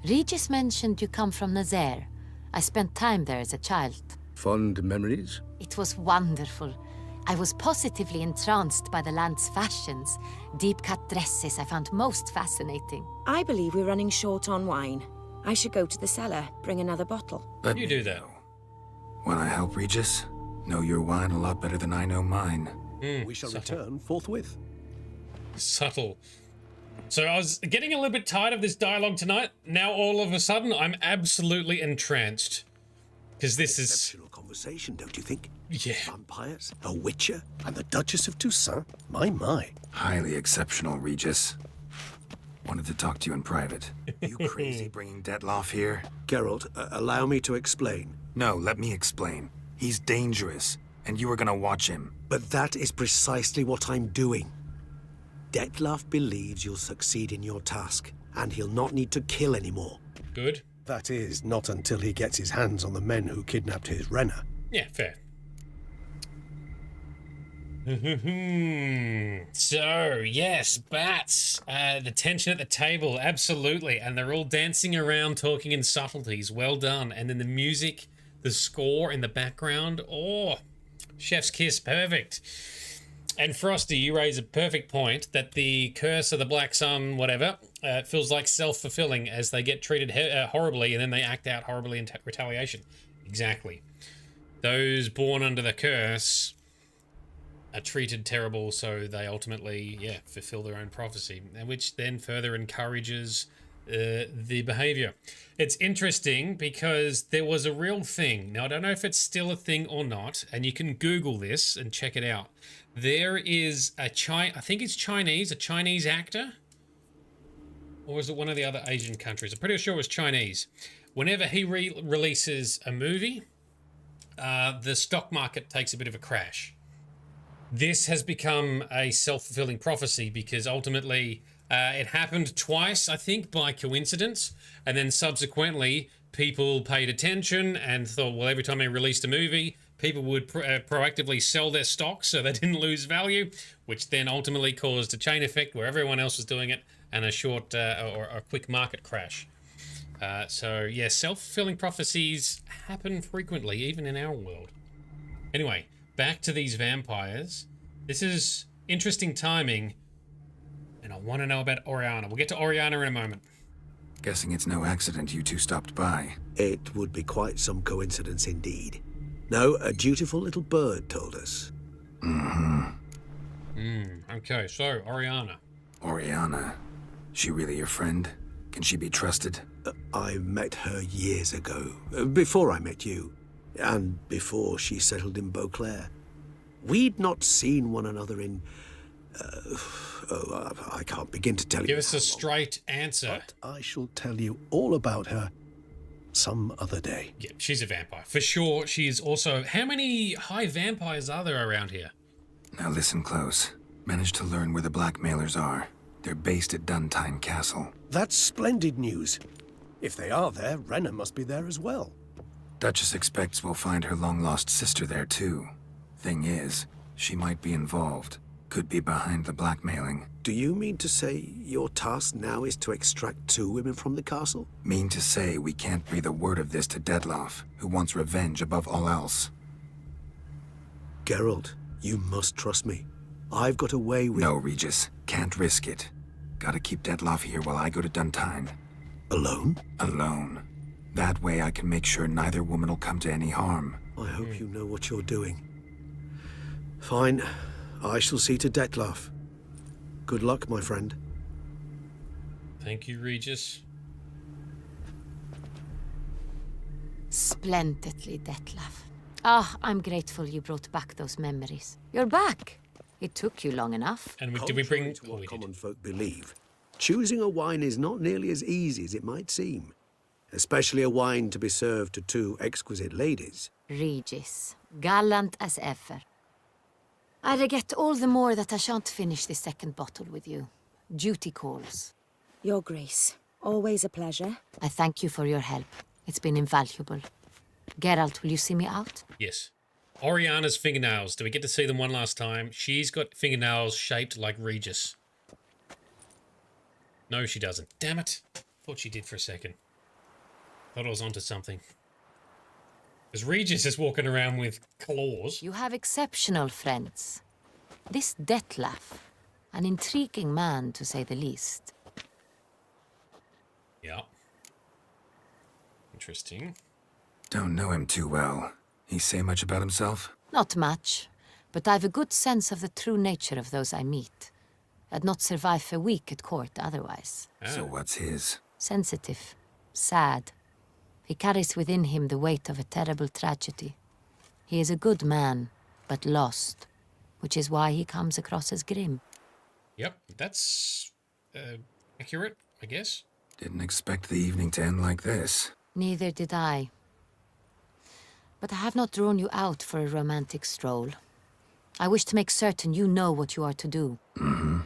Regis mentioned you come from Nazaire. I spent time there as a child. Fond memories? It was wonderful. I was positively entranced by the land's fashions. Deep-cut dresses I found most fascinating. I believe we're running short on wine. I should go to the cellar, bring another bottle. Let You do that. When I help Regis, know your wine a lot better than I know mine. We shall return forthwith. Subtle. So I was getting a little bit tired of this dialogue tonight. Now all of a sudden I'm absolutely entranced. Because this is... Exceptional conversation, don't you think? Yeah. Vampires, a Witcher, And the Duchess of Toussaint? My. Highly exceptional, Regis. Wanted to talk to you in private. You crazy bringing Dettlaff here? Geralt, allow me to explain. No, let me explain. He's dangerous, and you were gonna watch him. But that is precisely what I'm doing. Dettlaff believes you'll succeed in your task, and he'll not need to kill anymore. Good. That is, not until he gets his hands on the men who kidnapped his Renner. Yeah, fair. So, yes, bats. The tension at the table, absolutely. And they're all dancing around, talking in subtleties. Well done. And then the music, the score in the background. Oh, chef's kiss, perfect. And Frosty, you raise a perfect point that the curse of the Black Sun, whatever, feels like self-fulfilling as they get treated horribly and then they act out horribly in retaliation. Exactly. Those born under the curse are treated terrible, so they ultimately, fulfill their own prophecy, which then further encourages the behavior. It's interesting because there was a real thing. Now, I don't know if it's still a thing or not, and you can Google this and check it out. There is I think it's Chinese, a Chinese actor, or was it one of the other Asian countries? I'm pretty sure it was Chinese. Whenever he releases a movie, the stock market takes a bit of a crash. This has become a self-fulfilling prophecy because ultimately it happened twice, I think, by coincidence. And then subsequently, people paid attention and thought, well, every time they released a movie, people would proactively sell their stocks so they didn't lose value, which then ultimately caused a chain effect where everyone else was doing it and a short or a quick market crash. So, yeah, self-fulfilling prophecies happen frequently, even in our world. Anyway, back to these vampires. This is interesting timing, and I want to know about Oriana. We'll get to Oriana in a moment. Guessing it's no accident you two stopped by. It would be quite some coincidence indeed. No, a dutiful little bird told us. Okay, so Oriana. Oriana. She really your friend? Can she be trusted? I met her years ago, before I met you, and before she settled in Beauclair. We'd not seen one another in... I can't begin to tell you. Give us a straight answer. But I shall tell you all about her some other day. Yeah, she's a vampire. For sure, she is also... How many high vampires are there around here? Now listen close. Managed to learn where the blackmailers are. They're based at Duntine Castle. That's splendid news. If they are there, Renna must be there as well. Duchess expects we'll find her long-lost sister there, too. Thing is, she might be involved. Could be behind the blackmailing. Do you mean to say your task now is to extract 2 women from the castle? Mean to say we can't breathe a word of this to Dettlaff, who wants revenge above all else. Geralt, you must trust me. I've got a way with... No, Regis. Can't risk it. Gotta keep Dettlaff here while I go to Duntine. Alone? Alone. That way I can make sure neither woman will come to any harm. I hope you know what you're doing. Fine. I shall see to Dettlaff. Good luck, my friend. Thank you, Regis. Splendidly, Dettlaff. Ah, I'm grateful you brought back those memories. You're back. It took you long enough. And did we bring... To what common folk believe, choosing a wine is not nearly as easy as it might seem. Especially a wine to be served to 2 exquisite ladies. Regis, gallant as ever. I regret all the more that I shan't finish the second bottle with you. Duty calls. Your Grace, always a pleasure. I thank you for your help. It's been invaluable. Geralt, will you see me out? Yes. Oriana's fingernails. Do we get to see them one last time? She's got fingernails shaped like Regis. No, she doesn't. Damn it. Thought she did for a second. Thought I was onto something. Because Regis is walking around with claws. You have exceptional friends. This Dettlaff, an intriguing man to say the least. Yeah. Interesting. Don't know him too well. He say much about himself? Not much, but I've a good sense of the true nature of those I meet. I'd not survive a week at court otherwise. So what's his? Sensitive, sad. He carries within him the weight of a terrible tragedy. He is a good man, but lost, which is why he comes across as grim. Yep, that's accurate, I guess. Didn't expect the evening to end like this. Neither did I. But I have not drawn you out for a romantic stroll. I wish to make certain you know what you are to do. Mm-hmm.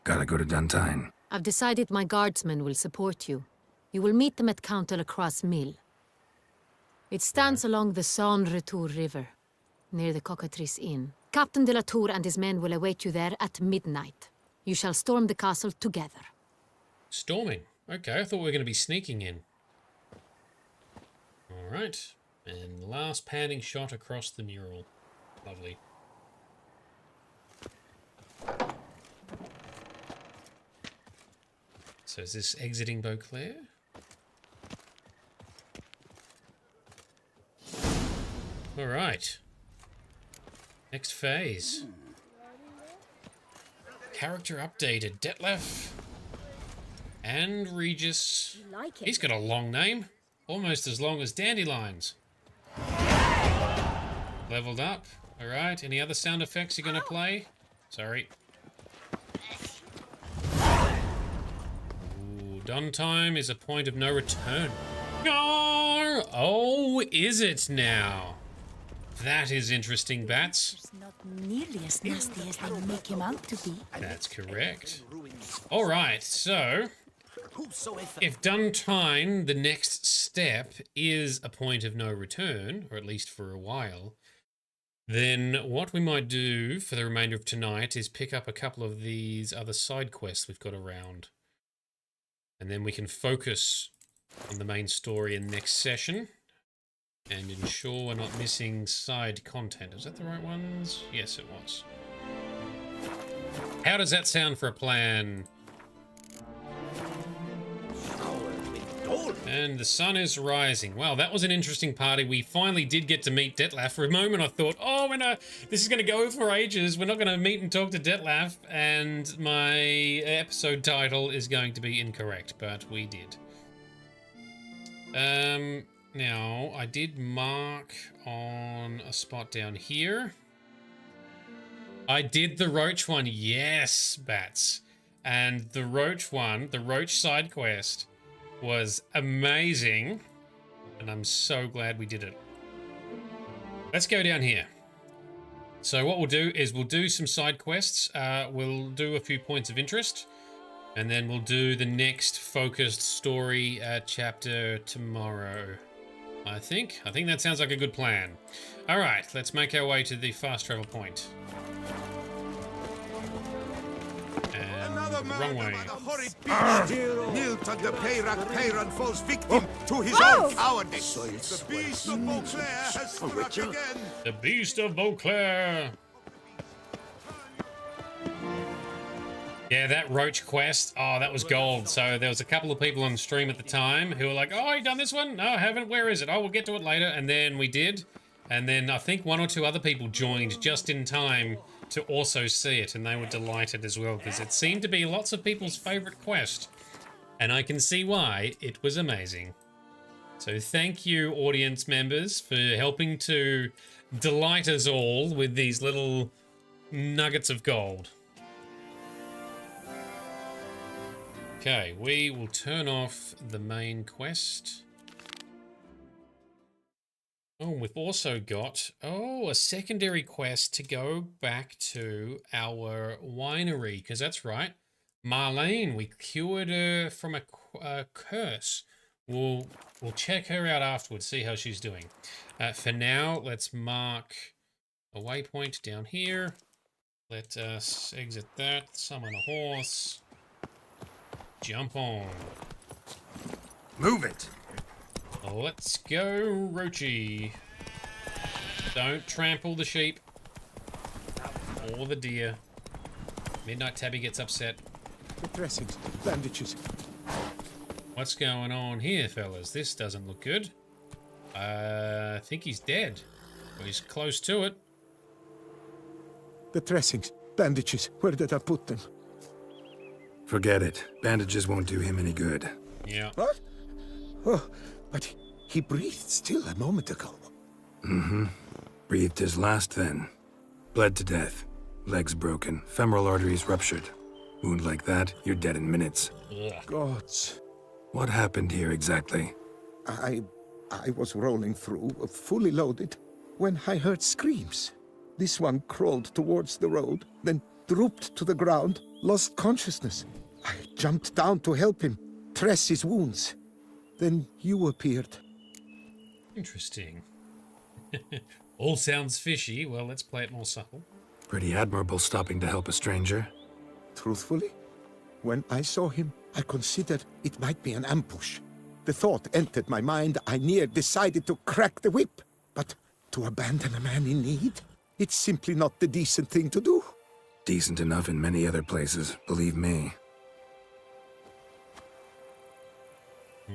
Gotta go to Duntine. I've decided my guardsmen will support you. You will meet them at Count Delacroix' mill. It stands along the San Retour River, near the Cockatrice Inn. Captain de la Tour and his men will await you there at midnight. You shall storm the castle together. Storming. Okay, I thought we were going to be sneaking in. All right. And last panning shot across the mural. Lovely. So is this exiting Beauclair? All right. Next phase. Character updated. Dettlaff and Regis. He's got a long name. Almost as long as Dandelions. Leveled up. All right. Any other sound effects you're going to play? Sorry. Ooh, done time is a point of no return. No! Oh, is it now? That is interesting, Bats. He's not nearly as nasty as they make him out to be. That's correct. All right, so if done time, the next step is a point of no return, or at least for a while, then what we might do for the remainder of tonight is pick up a couple of these other side quests we've got around. And then we can focus on the main story in the next session and ensure we're not missing side content. Is that the right ones? Yes, it was. How does that sound for a plan? And the sun is rising. Wow, that was an interesting party. We finally did get to meet Dettlaff. For a moment I thought, oh, this is going to go for ages. We're not going to meet and talk to Dettlaff. And my episode title is going to be incorrect, but we did. Now, I did mark on a spot down here. I did the Roach one. Yes, Bats. And the Roach one, the Roach side quest, was amazing. And I'm so glad we did it. Let's go down here. So what we'll do is we'll do some side quests. We'll do a few points of interest. And then we'll do the next focused story chapter tomorrow. I think that sounds like a good plan. All right, let's make our way to the fast travel point. And wrong way. Nilton the Peyran falls victim to his own cowardice. The beast of Beauclair has struck again. The beast of Beauclair. Yeah, that roach quest, oh, that was gold. So there was a couple of people on stream at the time who were like, oh, you done this one? No, I haven't. Where is it? Oh, we'll get to it later. And then we did. And then I think one or two other people joined just in time to also see it. And they were delighted as well because it seemed to be lots of people's favorite quest. And I can see why. It was amazing. So thank you, audience members, for helping to delight us all with these little nuggets of gold. Okay, we will turn off the main quest. Oh, we've also got, a secondary quest to go back to our winery, because that's right. Marlene, we cured her from a curse. We'll check her out afterwards, see how she's doing. For now, let's mark a waypoint down here. Let us exit that, summon a horse. Jump on. Move it. Let's go, Roachy. Don't trample the sheep. Or the deer. Midnight Tabby gets upset. The dressings, bandages. What's going on here, fellas? This doesn't look good. I think he's dead. Or he's close to it. The dressings, bandages. Where did I put them? Forget it. Bandages won't do him any good. Yeah. What? Oh, but he breathed still a moment ago. Mm-hmm. Breathed his last then. Bled to death. Legs broken. Femoral arteries ruptured. Wound like that, you're dead in minutes. Ugh. Gods. What happened here exactly? I was rolling through, fully loaded, when I heard screams. This one crawled towards the road, then drooped to the ground, lost consciousness. I jumped down to help him, dress his wounds. Then you appeared. Interesting. All sounds fishy. Well, let's play it more subtle. Pretty admirable stopping to help a stranger. Truthfully, when I saw him, I considered it might be an ambush. The thought entered my mind, I near decided to crack the whip. But to abandon a man in need? It's simply not the decent thing to do. Decent enough in many other places, believe me.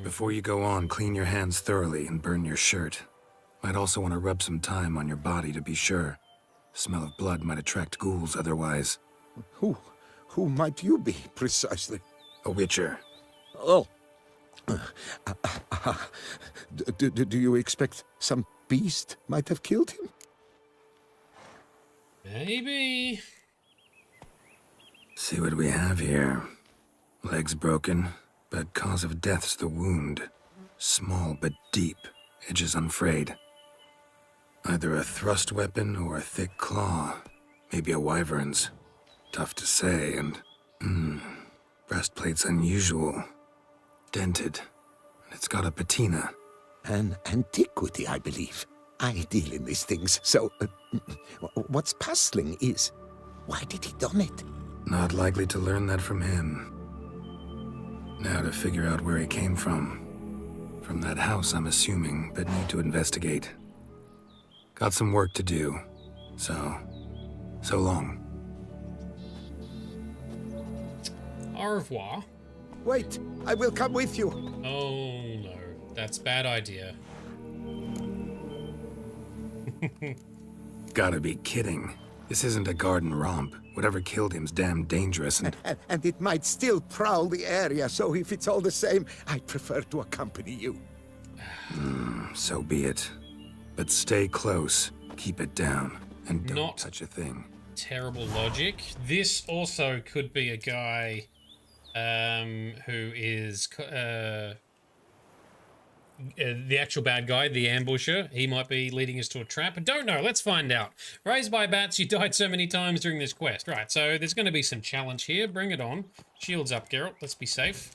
Before you go on, clean your hands thoroughly and burn your shirt. Might also want to rub some thyme on your body to be sure. Smell of blood might attract ghouls otherwise. Who might you be, precisely? A witcher. Oh. Do you expect some beast might have killed him? Maybe. See what we have here. Legs broken, but cause of death's the wound. Small but deep, edges unfrayed. Either a thrust weapon or a thick claw. Maybe a wyvern's. Tough to say, and... breastplate's unusual. Dented. And it's got a patina. An antiquity, I believe. I deal in these things, so... what's puzzling is... why did he done it? Not likely to learn that from him. Now to figure out where he came from. From that house, I'm assuming, but need to investigate. Got some work to do. So long. Au revoir. Wait, I will come with you. Oh no, that's bad idea. Gotta be kidding. This isn't a garden romp. Whatever killed him's damn dangerous and it might still prowl the area, so if it's all the same, I'd prefer to accompany you. So be it. But stay close, keep it down, and don't touch a thing. Terrible logic. This also could be a guy who is the actual bad guy, the ambusher, he might be leading us to a trap. I don't know. Let's find out. Raised by bats, you died so many times during this quest. Right, so there's going to be some challenge here. Bring it on. Shields up, Geralt. Let's be safe.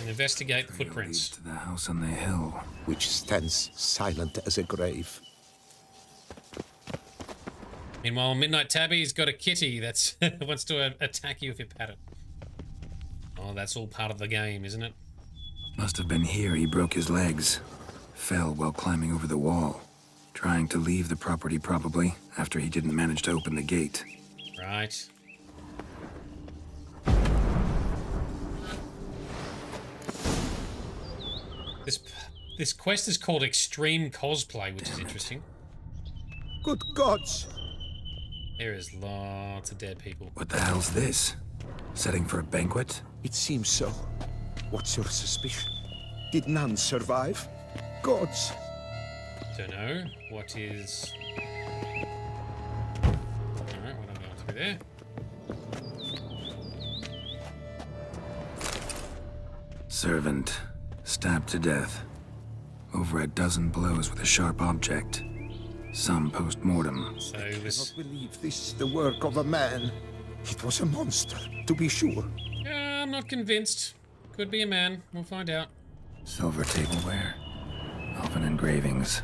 And investigate the footprints. To the house on the hill, which stands silent as a grave. Meanwhile, Midnight Tabby's got a kitty that's wants to attack you if you pat it. Oh, that's all part of the game, isn't it? Must have been here he broke his legs. Fell while climbing over the wall. Trying to leave the property, probably, after he didn't manage to open the gate. Right. This quest is called Extreme Cosplay, which is interesting. Good gods! There is lots of dead people. What the hell's this? Setting for a banquet? It seems so. What's your suspicion? Did none survive? Gods! Don't know. What is... Alright, what am I going through there? Servant. Stabbed to death. Over a dozen blows with a sharp object. Some post-mortem. So I this... cannot believe this is the work of a man. It was a monster, to be sure. I'm not convinced. Could be a man. We'll find out. Silver tableware. Elven engravings.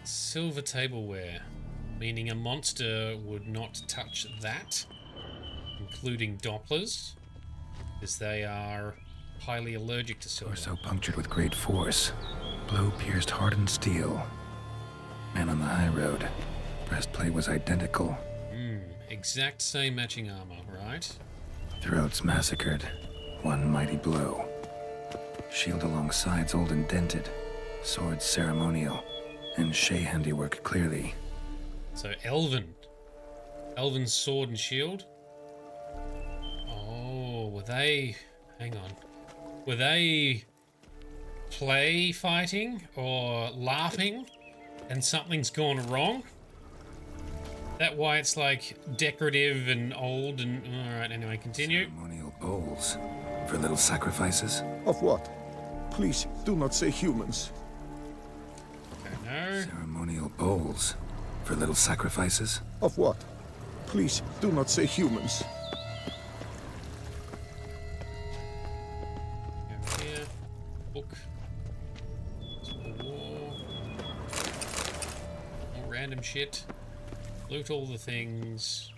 Silver tableware. Meaning a monster would not touch that. Including Dopplers. As they are highly allergic to silver. Torso punctured with great force. Blow pierced hardened steel. Man on the high road. Breastplate was identical. Exact same matching armor, right? Throats massacred. One mighty blow. Shield along sides old and dented. Sword ceremonial. And Shea handiwork clearly. So Elven. Elven's sword and shield. Oh, were they... Hang on. Were they play fighting or laughing and something's gone wrong? That why it's like decorative and old and... Alright, anyway, continue. Ceremonial bowls. For little sacrifices? Of what? Please, do not say humans. No. Ceremonial bowls. For little sacrifices? Of what? Please, do not say humans. Go here. Book. War. More random shit. Loot all the things.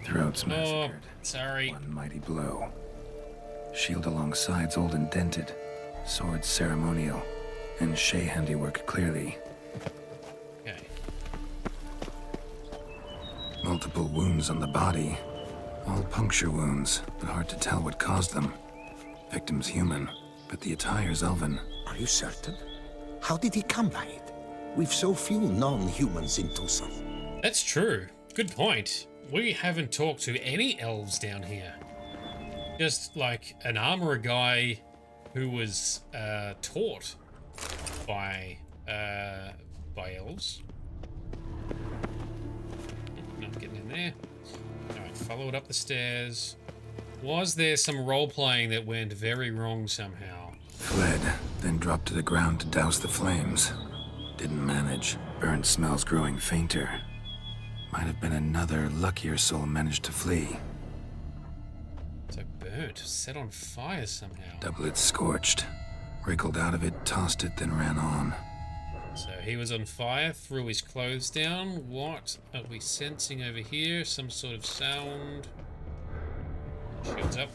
Throats massacred. Oh, sorry. One mighty blow. Shield along sides old and dented. Sword ceremonial. And Shea handiwork clearly. Okay. Multiple wounds on the body. All puncture wounds, but hard to tell what caused them. Victim's human, but the attire's elven. Are you certain? How did he come by it? We've so few non-humans in Tucson. That's true. Good point. We haven't talked to any elves down here. Just like an armorer guy who was taught by elves. Not getting in there. Alright, follow it up the stairs. Was there some role-playing that went very wrong somehow? Fled, then dropped to the ground to douse the flames. Didn't manage. Burnt smells growing fainter. Might have been another luckier soul managed to flee. So burnt, set on fire somehow. Doublet scorched. Wriggled out of it, tossed it, then ran on. So he was on fire, threw his clothes down. What are we sensing over here? Some sort of sound. Shields up.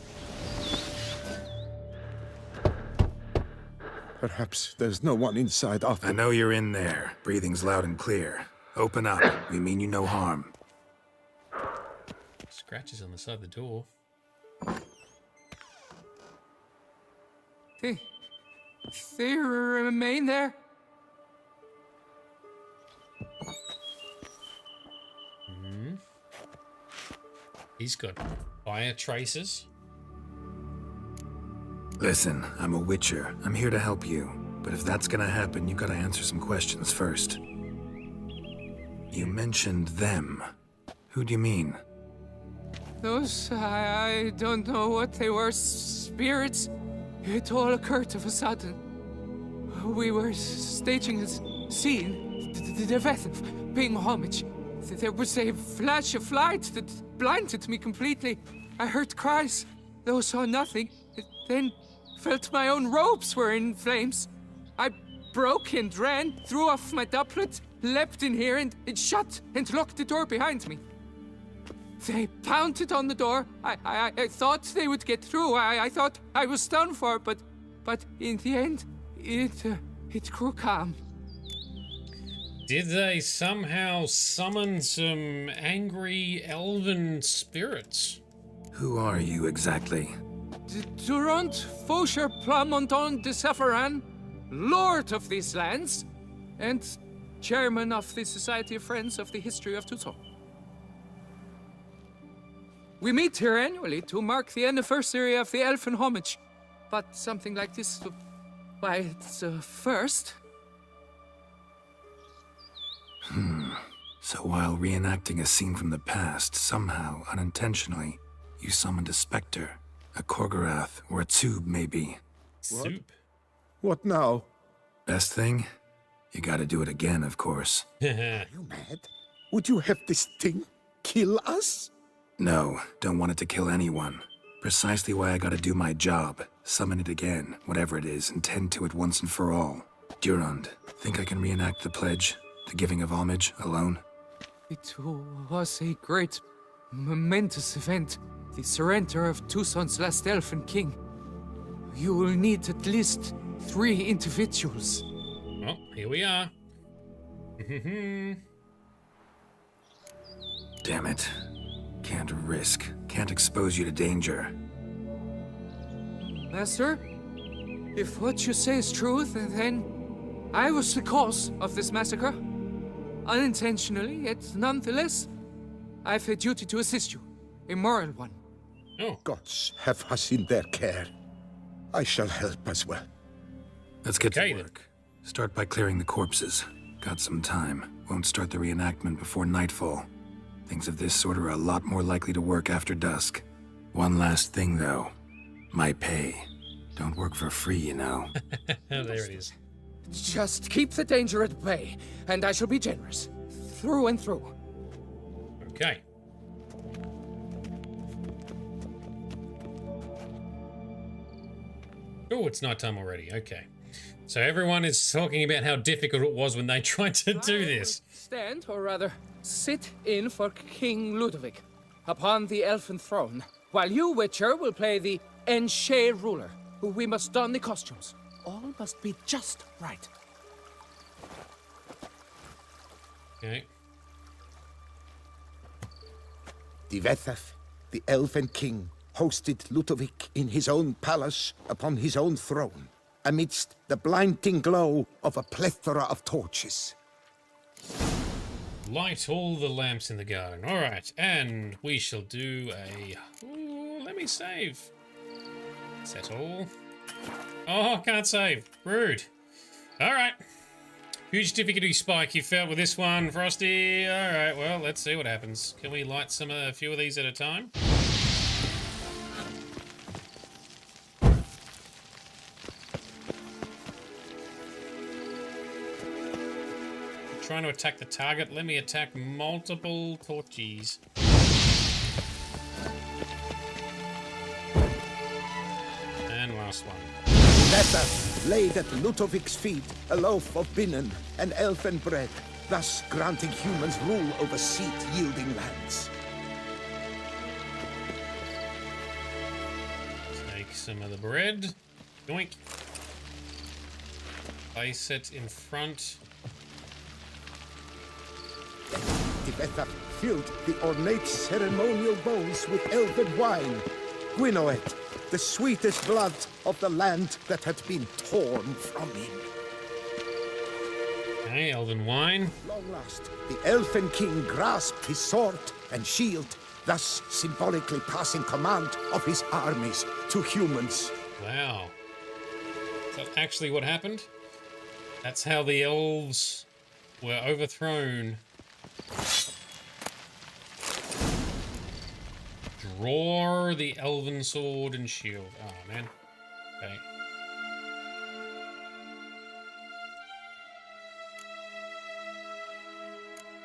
Perhaps there's no one inside after... I know you're in there. Breathing's loud and clear. Open up. We mean you no harm. Scratches on the side of the door. They remain there? He's got fire traces. Listen, I'm a witcher. I'm here to help you. But if that's gonna happen, you gotta answer some questions first. You mentioned them. Who do you mean? Those, I don't know what they were. Spirits? It all occurred of a sudden. We were staging a scene, the death of paying homage. There was a flash of light that blinded me completely. I heard cries, though saw nothing. Then felt my own robes were in flames. I broke and ran, threw off my doublet, leapt in here and it shut and locked the door behind me. They pounded on the door. I thought they would get through. I thought I was done for, but in the end, it grew calm. Did they somehow summon some angry elven spirits? Who are you exactly? Durant Faucher Plamondon de Safaran, Lord of these lands, and Chairman of the Society of Friends of the History of Tucson. We meet here annually to mark the anniversary of the Elfin Homage, but something like this, why, it's a first. So while reenacting a scene from the past, somehow, unintentionally, you summoned a specter, a Korgorath, or a tube, maybe. Soup? What now? Best thing? You gotta do it again, of course. You mad? Would you have this thing kill us? No, don't want it to kill anyone. Precisely why I gotta do my job. Summon it again, whatever it is, and tend to it once and for all. Durand, think I can reenact the pledge? The giving of homage, alone? It was a great, momentous event. The surrender of Tucson's last elfin king. You will need at least 3 individuals. Oh, here we are. Damn it. Can't risk. Can't expose you to danger. Master, if what you say is true, then I was the cause of this massacre. Unintentionally, yet nonetheless, I have a duty to assist you. A moral one. Oh. Gods have us in their care. I shall help as well. Let's get to work. Start by clearing the corpses. Got some time. Won't start the reenactment before nightfall. Things of this sort are a lot more likely to work after dusk. One last thing, though. My pay. Don't work for free, you know. There it is. Just keep the danger at bay, and I shall be generous. Through and through. Okay. Oh, it's nighttime already. Okay. So everyone is talking about how difficult it was when they tried to do this. Stand, or rather, sit in for King Ludovic upon the elfin throne, while you, Witcher, will play the Enche ruler, who we must don the costumes. All must be just right. Okay. Dettlaff, the elven king, hosted Ludovic in his own palace upon his own throne, amidst the blinding glow of a plethora of torches. Light all the lamps in the garden. All right, and we shall do a... Ooh, let me save. Settle. Oh, can't save. Rude. All right. Huge difficulty spike you felt with this one, Frosty. All right, well, let's see what happens. Can we light a few of these at a time? Trying to attack the target. Let me attack multiple torches. And last one. Dettlaff laid at Ludovic's feet a loaf of binnen and elfin bread, thus granting humans rule over seat-yielding lands. Take some of the bread. Yoink. Place it in front. Dettlaff filled the ornate ceremonial bowls with elven wine, Gwinoet, the sweetest blood of the land that had been torn from him. Okay, elven wine. Long last, the elfin king grasped his sword and shield, thus symbolically passing command of his armies to humans. Wow. Is that actually what happened? That's how the elves were overthrown. Draw the elven sword and shield. Oh, man. Okay.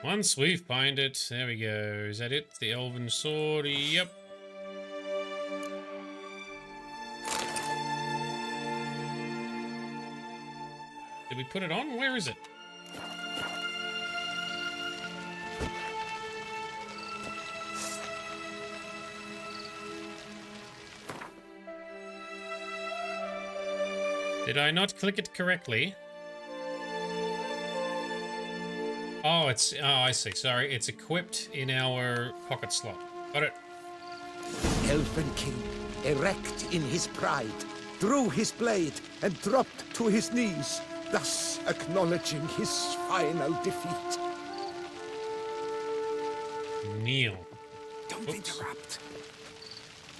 Once we've found it, there we go. Is that it? The elven sword? Yep. Did we put it on? Where is it? Did I not click it correctly? Oh, it's... Oh, I see. Sorry. It's equipped in our pocket slot. Got it. Elven king, erect in his pride, drew his blade and dropped to his knees, thus acknowledging his final defeat. Kneel. Don't interrupt.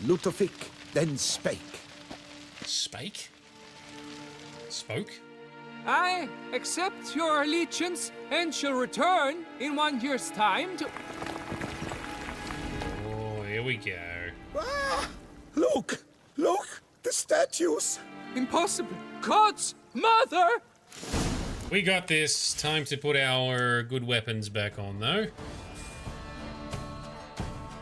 Ludovic then spake. Spake? Spoke? I accept your allegiance and shall return in 1 year's time to... Oh, here we go. Ah! Look! Look! The statues! Impossible! God's mother! We got this. Time to put our good weapons back on, though.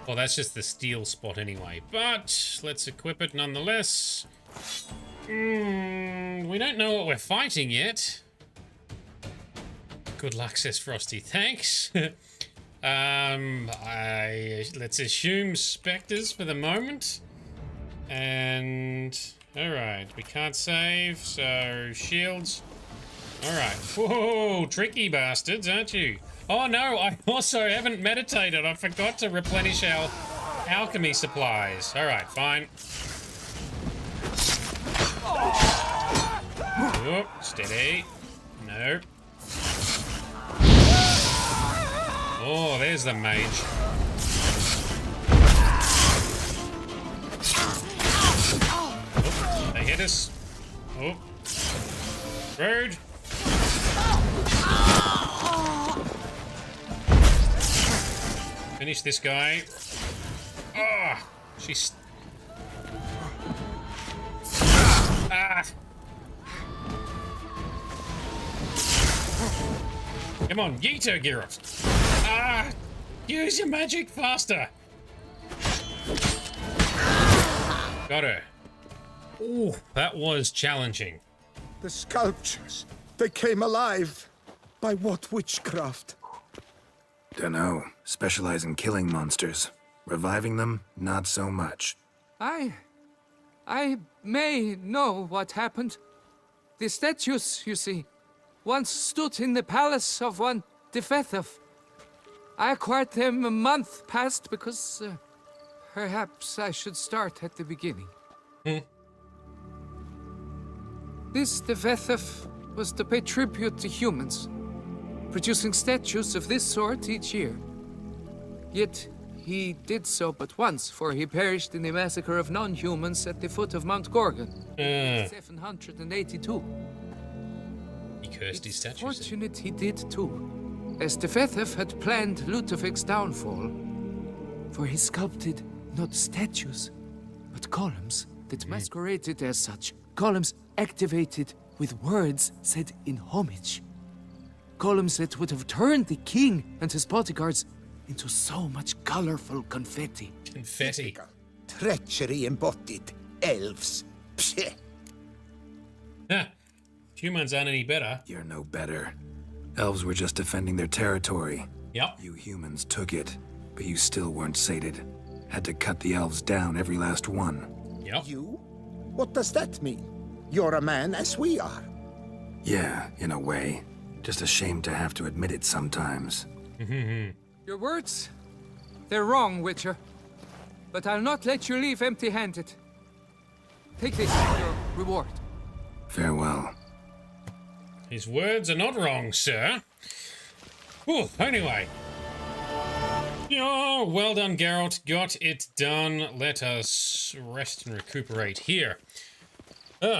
Well, that's just the steel spot anyway. But let's equip it nonetheless. We don't know what we're fighting yet. Good luck, says Frosty. Thanks. Let's assume specters for the moment. And all right, we can't save, so shields. All right. Whoa, tricky bastards, aren't you? Oh no, I also haven't meditated. I forgot to replenish our alchemy supplies. All right, fine. Whoop, steady. No. Oh, there's the mage. Oh, they hit us. Oh. Rude. Finish this guy. Ah, she's... Ah. Come on, yeet her, Geralt. Ah, use your magic faster. Got her. Ooh, that was challenging. The sculptures, they came alive. By what witchcraft? Dunno. Specialize in killing monsters. Reviving them, not so much. I may know what happened. The statues, you see, once stood in the palace of one Dettlaff. I acquired them a month past because perhaps I should start at the beginning. This Dettlaff was to pay tribute to humans, producing statues of this sort each year. Yet he did so but once, for he perished in the massacre of non-humans at the foot of Mount Gorgon. 782. He cursed his statues. Fortunate he did too, as Dettlaff had planned Ludovic's downfall, for he sculpted not statues, but columns that masqueraded as such. Columns activated with words said in homage. Columns that would have turned the king and his bodyguards into so much colorful confetti. Confetti. Treachery embodied. Elves. Psheh. Huh. Humans aren't any better. You're no better. Elves were just defending their territory. Yep. You humans took it, but you still weren't sated. Had to cut the elves down, every last one. Yep. You? What does that mean? You're a man as we are. Yeah, in a way. Just ashamed to have to admit it sometimes. Your words, they're wrong, Witcher. But I'll not let you leave empty-handed. Take this as your reward. Farewell. His words are not wrong, sir. Ooh, anyway. Oh, well done, Geralt. Got it done. Let us rest and recuperate here.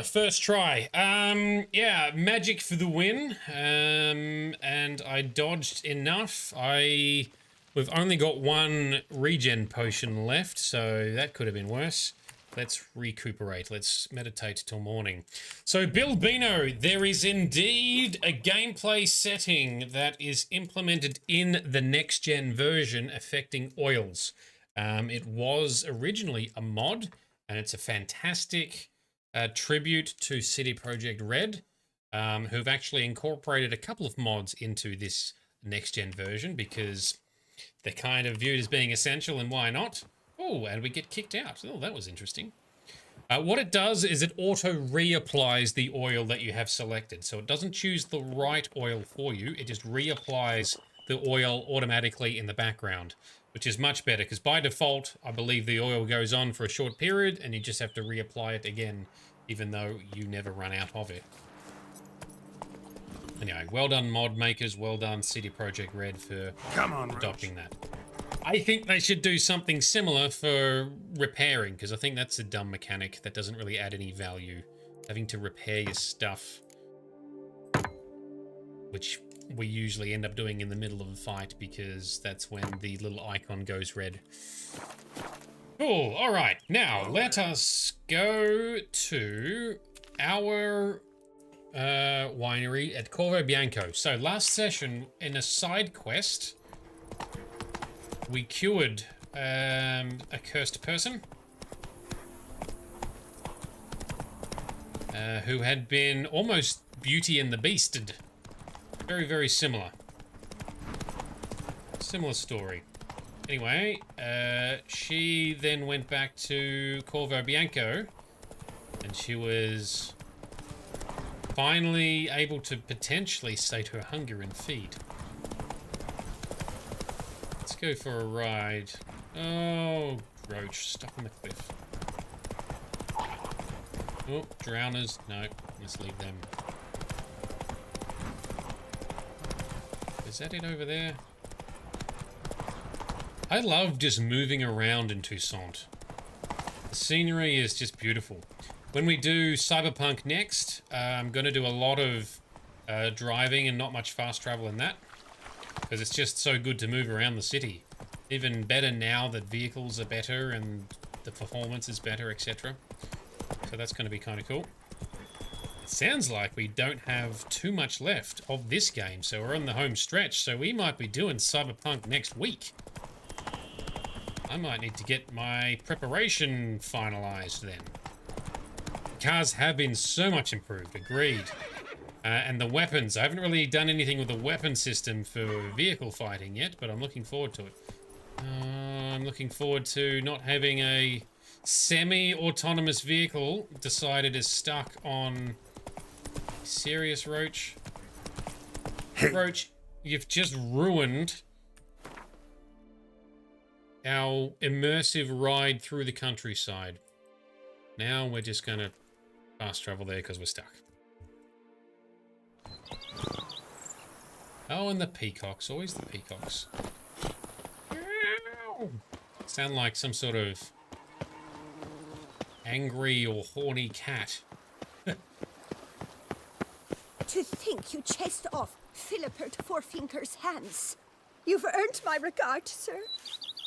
First try. Yeah, magic for the win. And I dodged enough. We've only got one regen potion left, so that could have been worse. Let's recuperate. Let's meditate till morning. So, Bill Bino, there is indeed a gameplay setting that is implemented in the next-gen version affecting oils. It was originally a mod, and it's a fantastic tribute to CD Projekt Red, who've actually incorporated a couple of mods into this next-gen version because they're kind of viewed as being essential, and why not? Oh, and we get kicked out. Oh, that was interesting. What it does is it auto reapplies the oil that you have selected. So it doesn't choose the right oil for you. It just reapplies the oil automatically in the background, which is much better because by default, I believe the oil goes on for a short period and you just have to reapply it again, even though you never run out of it. Anyway, well done mod makers, well done CD Projekt Red for adopting that. I think they should do something similar for repairing, because I think that's a dumb mechanic that doesn't really add any value. Having to repair your stuff, which we usually end up doing in the middle of a fight, because that's when the little icon goes red. Cool, alright. Now, let us go to our winery at Corvo Bianco. So, last session, in a side quest, we cured a cursed person who had been almost Beauty and the Beasted. Very, very similar. Similar story. Anyway, she then went back to Corvo Bianco, and she was finally able to potentially sate her hunger and feed. Let's go for a ride. Oh, roach, stuck on the cliff. Oh, drowners. No, let's leave them. Is that it over there? I love just moving around in Toussaint. The scenery is just beautiful. When we do Cyberpunk next, I'm going to do a lot of driving and not much fast travel in that, because it's just so good to move around the city. Even better now that vehicles are better and the performance is better, etc. So that's going to be kind of cool. It sounds like we don't have too much left of this game, so we're on the home stretch, so we might be doing Cyberpunk next week. I might need to get my preparation finalized then. Cars have been so much improved, agreed. And the weapons, I haven't really done anything with the weapon system for vehicle fighting yet, but I'm looking forward to it. I'm looking forward to not having a semi-autonomous vehicle decided is stuck on... Serious, Roach? Roach, you've just ruined our immersive ride through the countryside. Now we're just gonna fast travel there because we're stuck. Oh, and the peacocks. Always the peacocks. Sound like some sort of angry or horny cat. To think you chased off Philippert Fourfinger's hands. You've earned my regard, sir.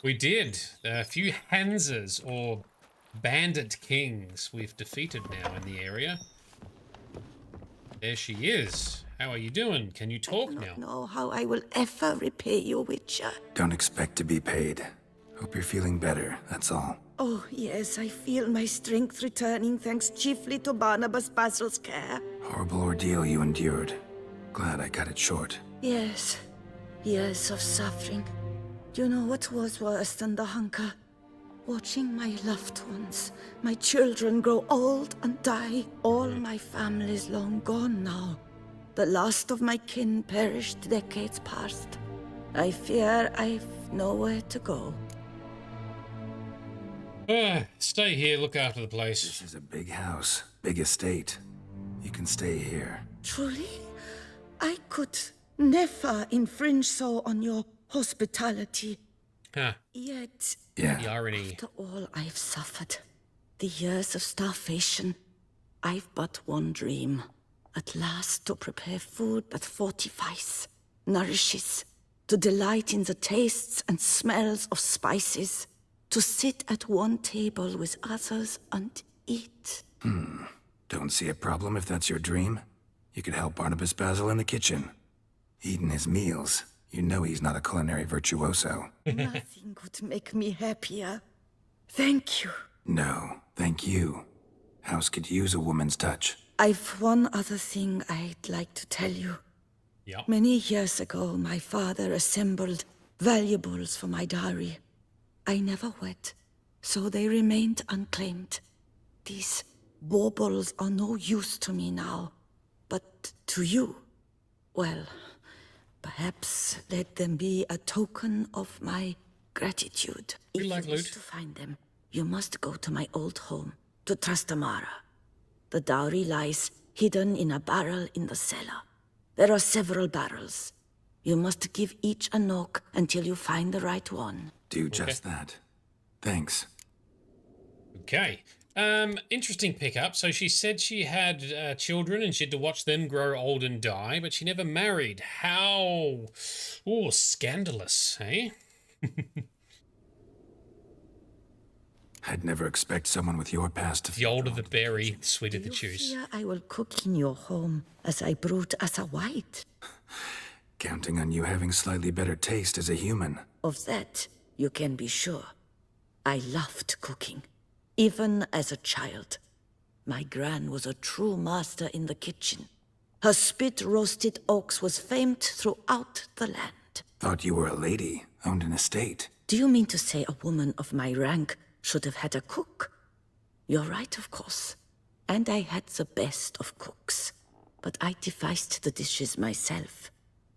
We did. A few Hansas, or bandit kings, we've defeated now in the area. There she is. How are you doing? Can you talk now? I don't know how I will ever repay you, Witcher. Don't expect to be paid. Hope you're feeling better, that's all. Oh, yes, I feel my strength returning thanks chiefly to Barnabas Basil's care. Horrible ordeal you endured. Glad I cut it short. Yes, years of suffering. Do you know what was worse than the hunger? Watching my loved ones, my children grow old and die. All my family's long gone now. The last of my kin perished decades past. I fear I've nowhere to go. Stay here, look after the place. This is a big house, big estate. You can stay here. Truly? I could never infringe so on your hospitality. Huh. Yet, The irony. after all I've suffered, the years of starvation, I've but one dream. At last to prepare food that fortifies, nourishes, to delight in the tastes and smells of spices, to sit at one table with others and eat. Don't see a problem if that's your dream. You could help Barnabas Basil in the kitchen. Eating his meals. You know he's not a culinary virtuoso. Nothing could make me happier. Thank you. No, thank you. House could use a woman's touch. I've one other thing I'd like to tell you. Yep. Many years ago, my father assembled valuables for my dowry. I never wed, so they remained unclaimed. These baubles are no use to me now, but to you, well, perhaps let them be a token of my gratitude. If you wish to find them, you must go to my old home, to Trastamara. The dowry lies hidden in a barrel in the cellar. There are several barrels. You must give each a knock until you find the right one. Do just that. Thanks. Okay. Interesting pickup. So she said she had children and she had to watch them grow old and die, but she never married. How... Oh, scandalous, eh? I'd never expect someone with your past to... The older the berry, the sweeter the juice. Fear I will cook in your home as I brewed as a white. Counting on you having slightly better taste as a human. Of that, you can be sure. I loved cooking, even as a child. My gran was a true master in the kitchen. Her spit-roasted ox was famed throughout the land. Thought you were a lady, owned an estate. Do you mean to say a woman of my rank should have had a cook? You're right, of course. And I had the best of cooks. But I devised the dishes myself.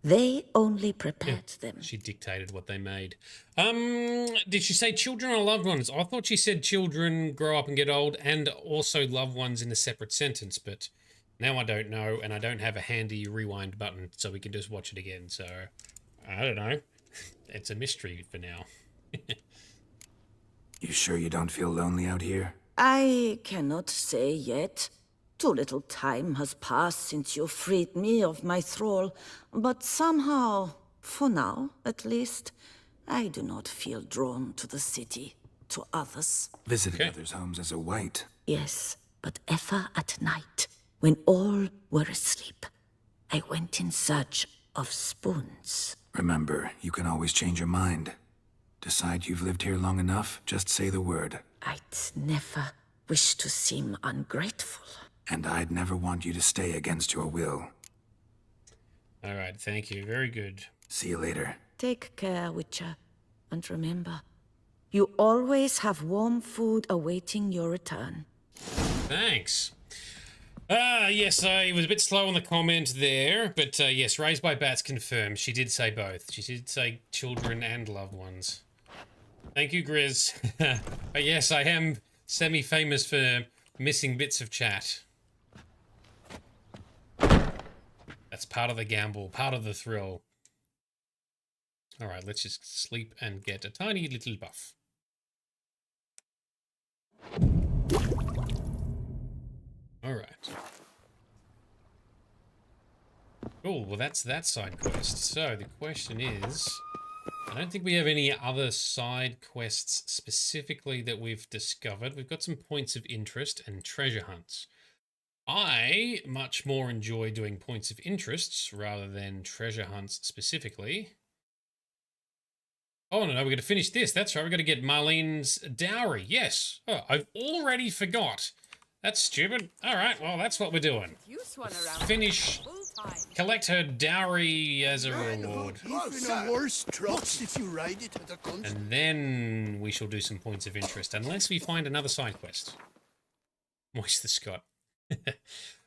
They only prepared them. She dictated what they made. Did she say children or loved ones? I thought she said children grow up and get old and also loved ones in a separate sentence, but now I don't know, and I don't have a handy rewind button so we can just watch it again, so I don't know. It's a mystery for now. You sure you don't feel lonely out here? I cannot say yet. Too little time has passed since you freed me of my thrall, but somehow, for now at least, I do not feel drawn to the city, to others. Visited others' homes as a white. Yes, but ever at night, when all were asleep, I went in search of spoons. Remember, you can always change your mind. Decide you've lived here long enough, just say the word. I'd never wish to seem ungrateful. And I'd never want you to stay against your will. All right, thank you. Very good. See you later. Take care, Witcher. And remember, you always have warm food awaiting your return. Thanks. Yes, I was a bit slow on the comment there, but yes, raised by bats confirmed. She did say both. She did say children and loved ones. Thank you, Grizz. But yes, I am semi-famous for missing bits of chat. That's part of the gamble, part of the thrill. All right, let's just sleep and get a tiny little buff. All right. Cool, well that's that side quest. So the question is, I don't think we have any other side quests specifically that we've discovered. We've got some points of interest and treasure hunts. I much more enjoy doing points of interests rather than treasure hunts specifically. Oh, no, we're going to finish this. That's right, we're going to get Marlene's dowry. Yes. Oh, I've already forgot. That's stupid. All right, well, that's what we're doing. Finish, collect her dowry as a reward. Even a horse trots if you ride it at a concert. And then we shall do some points of interest, unless we find another side quest. Moist the Scott.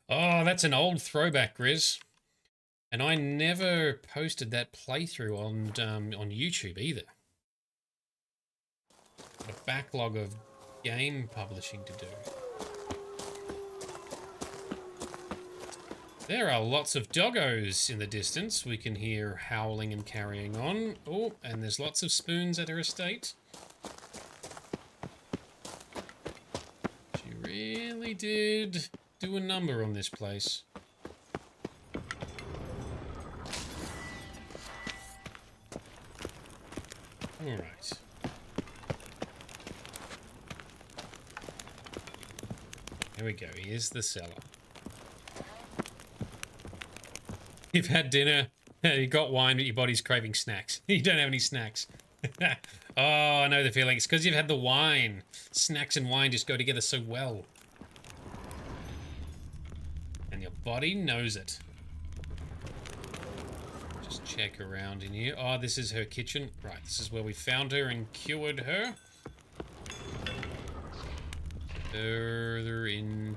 Oh, that's an old throwback, Grizz. And I never posted that playthrough on YouTube either. Got a backlog of game publishing to do. There are lots of doggos in the distance. We can hear howling and carrying on. Oh, and there's lots of spoons at her estate. She really did do a number on this place. Alright. Here we go. Here's the cellar. You've had dinner, you got wine, but your body's craving snacks. You don't have any snacks. Oh, I know the feeling. It's because you've had the wine. Snacks and wine just go together so well. And your body knows it. Just check around in here. Oh, this is her kitchen. Right, this is where we found her and cured her. Further in...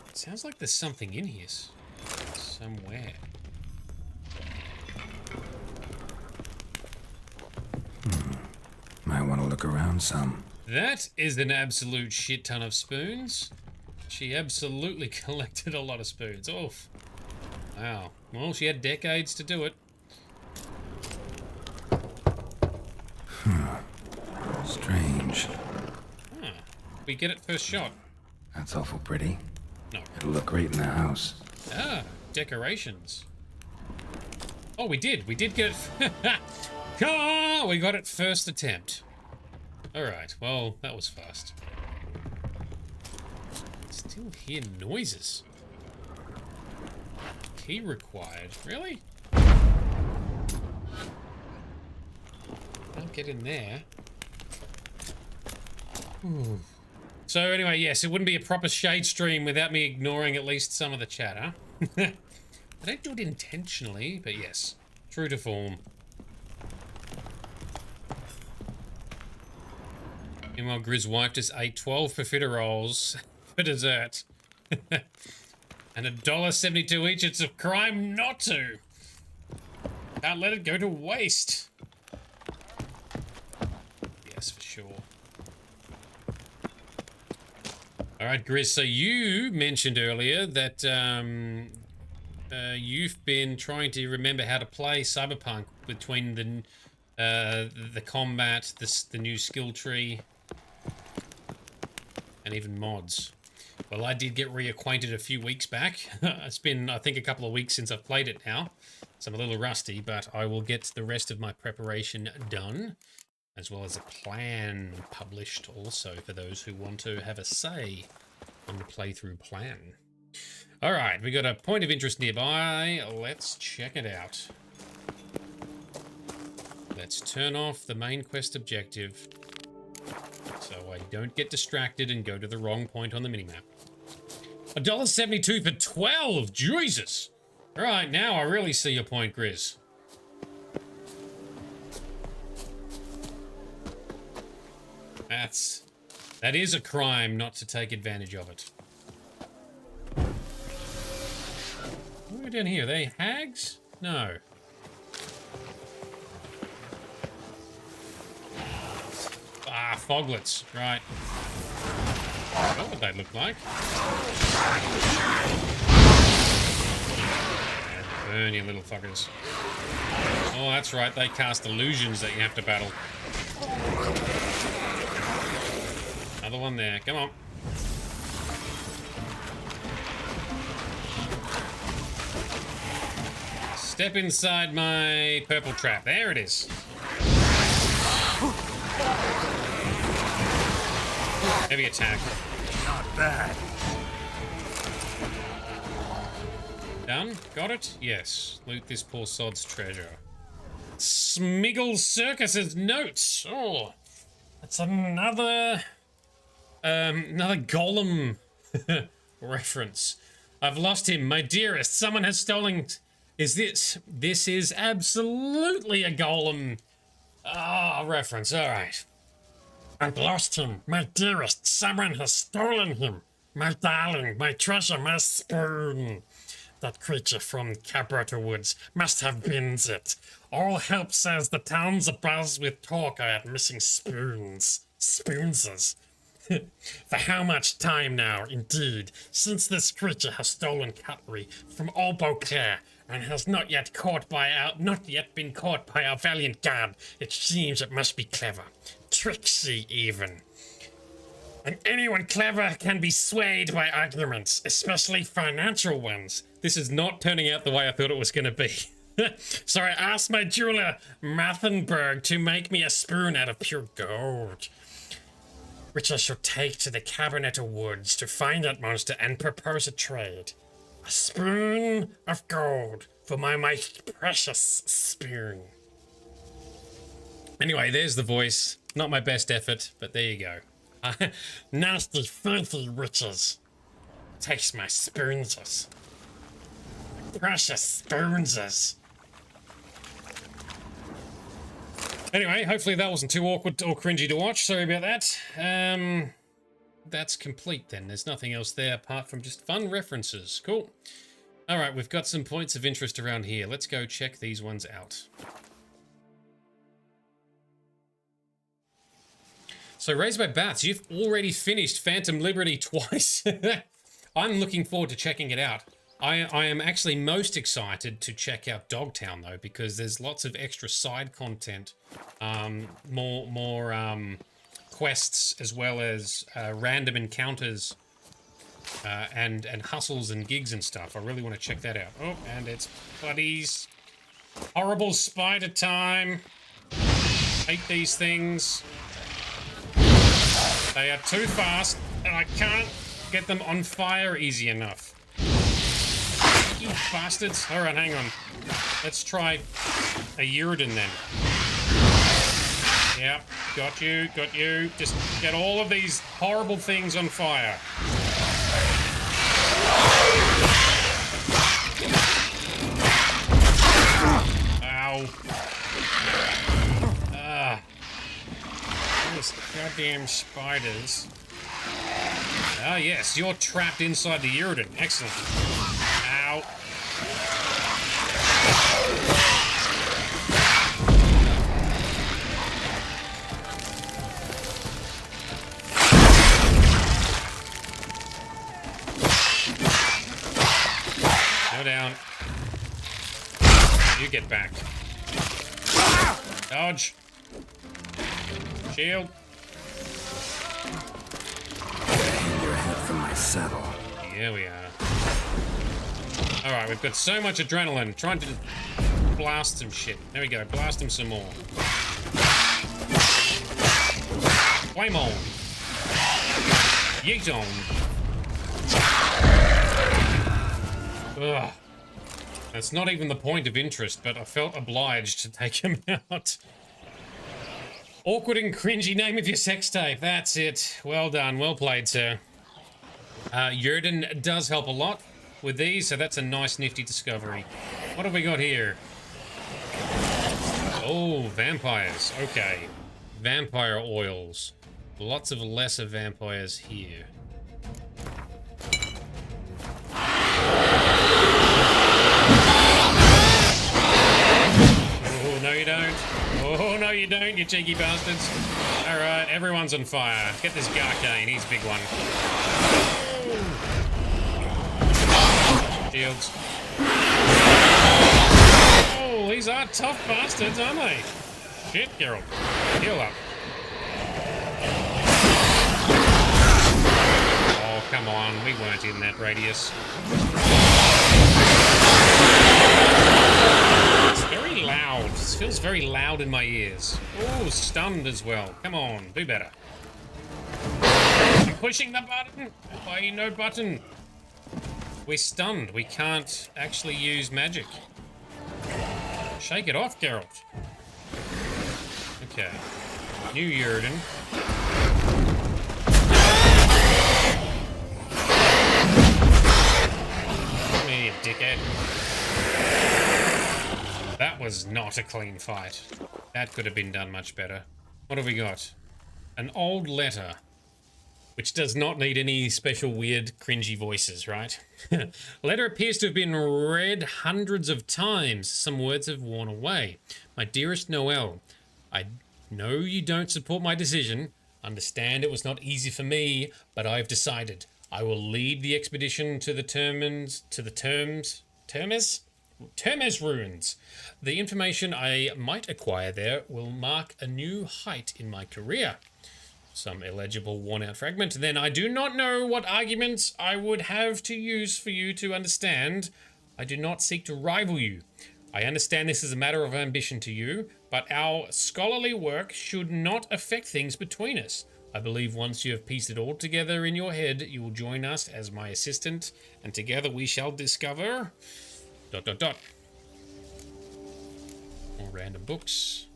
It sounds like there's something in here. Somewhere. Might want to look around some. That is an absolute shit ton of spoons. She absolutely collected a lot of spoons. Oof. Wow. Well, she had decades to do it. Strange. Huh. We get it first shot. That's awful pretty. No. It'll look great in the house. Ah, decorations. Oh, we did. We did get it. Oh, we got it first attempt. All right. Well, that was fast. Still hear noises. Key required. Really? Can't get in there. Ooh. So anyway, yes, it wouldn't be a proper shade stream without me ignoring at least some of the chatter. I don't do it intentionally, but yes, true to form. Meanwhile, Grizz wife just ate 12 profiteroles for dessert. And $1.72 each. It's a crime not to. Can't let it go to waste. Yes, for sure. All right, Grizz, so you mentioned earlier that you've been trying to remember how to play Cyberpunk between the combat, the new skill tree, and even mods. Well, I did get reacquainted a few weeks back. It's been, I think, a couple of weeks since I've played it now, so I'm a little rusty, but I will get the rest of my preparation done, as well as a plan published also for those who want to have a say on the playthrough plan. All right, we got a point of interest nearby. Let's check it out. Let's turn off the main quest objective so I don't get distracted and go to the wrong point on the minimap. $1.72 for 12, Jesus! All right, now I really see your point, Grizz. That is a crime not to take advantage of it. What are we doing here? Are they hags? No. Ah, foglets. Right. That's what they look like. Burn, you little fuckers. Oh, that's right. They cast illusions that you have to battle. Another one there. Come on. Step inside my purple trap. There it is. Heavy attack. Not bad. Done? Got it? Yes. Loot this poor sod's treasure. Smiggle Circus's notes. Oh, that's another Golem reference. I've lost him, my dearest. Someone has stolen. Is this? This is absolutely a Golem reference. All right. I've lost him, my dearest. Someone has stolen him. My darling, my treasure, my spoon. That creature from Cabretta Woods must have been it. All help says the town's abuzz with talk about missing spoons. Spoonses. For how much time now, indeed, since this creature has stolen cutlery from all Beauclair and has not yet been caught by our valiant guard. It seems it must be clever. Tricksy, even. And anyone clever can be swayed by arguments, especially financial ones. This is not turning out the way I thought it was going to be. So I asked my jeweler, Mathenberg, to make me a spoon out of pure gold. which I shall take to the Cabinet of Woods to find that monster and propose a trade. A spoon of gold for my most precious spoon. Anyway, there's the voice. Not my best effort, but there you go. Nasty, filthy witches. Takes my spoonses. Precious spoonses. Anyway, hopefully that wasn't too awkward or cringy to watch. Sorry about that. That's complete then. There's nothing else there apart from just fun references. Cool. Alright, we've got some points of interest around here. Let's go check these ones out. So, Raised by Bats, you've already finished Phantom Liberty twice. I'm looking forward to checking it out. I am actually most excited to check out Dogtown, though, because there's lots of extra side content, more quests, as well as random encounters and hustles and gigs and stuff. I really want to check that out. Oh, and it's buddies. Horrible spider time. Hate these things. They are too fast, and I can't get them on fire easy enough. You bastards. Alright, hang on. Let's try a Uridan then. Yep, got you, got you. Just get all of these horrible things on fire. Ow. These goddamn spiders. Ah, yes, you're trapped inside the Uridan. Excellent. Ow. Go down. You get back. Dodge. Shield. Hang your head from my saddle. Here we are. Alright, we've got so much adrenaline. Trying to blast some shit. There we go. Blast them some more. Flame on. Yeet on. Ugh. That's not even the point of interest, but I felt obliged to take him out. Awkward and cringy name of your sex tape. That's it. Well done. Well played, sir. Uridan does help a lot with these, so that's a nice nifty discovery. What have we got here? Oh, vampires. Okay. Vampire oils. Lots of lesser vampires here. Oh, no you don't. Oh, no you don't, you cheeky bastards. Alright, everyone's on fire. Get this Garcane, he's a big one. Shields. Oh, these are tough bastards, aren't they? Shit, Geralt. Heal up. Oh, come on, we weren't in that radius. It's very loud. This feels very loud in my ears. Oh, stunned as well. Come on, do better. I'm pushing the button. Why no button? We're stunned. We can't actually use magic. Shake it off, Geralt. Okay. New Uridan. Come here, you dickhead. That was not a clean fight. That could have been done much better. What have we got? An old letter. Which does not need any special weird cringy voices, right? Letter appears to have been read hundreds of times. Some words have worn away. My dearest Noel, I know you don't support my decision. Understand it was not easy for me, but I've decided. I will lead the expedition to the Termes ruins. The information I might acquire there will mark a new height in my career. Some illegible, worn-out fragment. Then I do not know what arguments I would have to use for you to understand. I do not seek to rival you. I understand this is a matter of ambition to you, but our scholarly work should not affect things between us. I believe once you have pieced it all together in your head, you will join us as my assistant, and together we shall discover... ... More random books.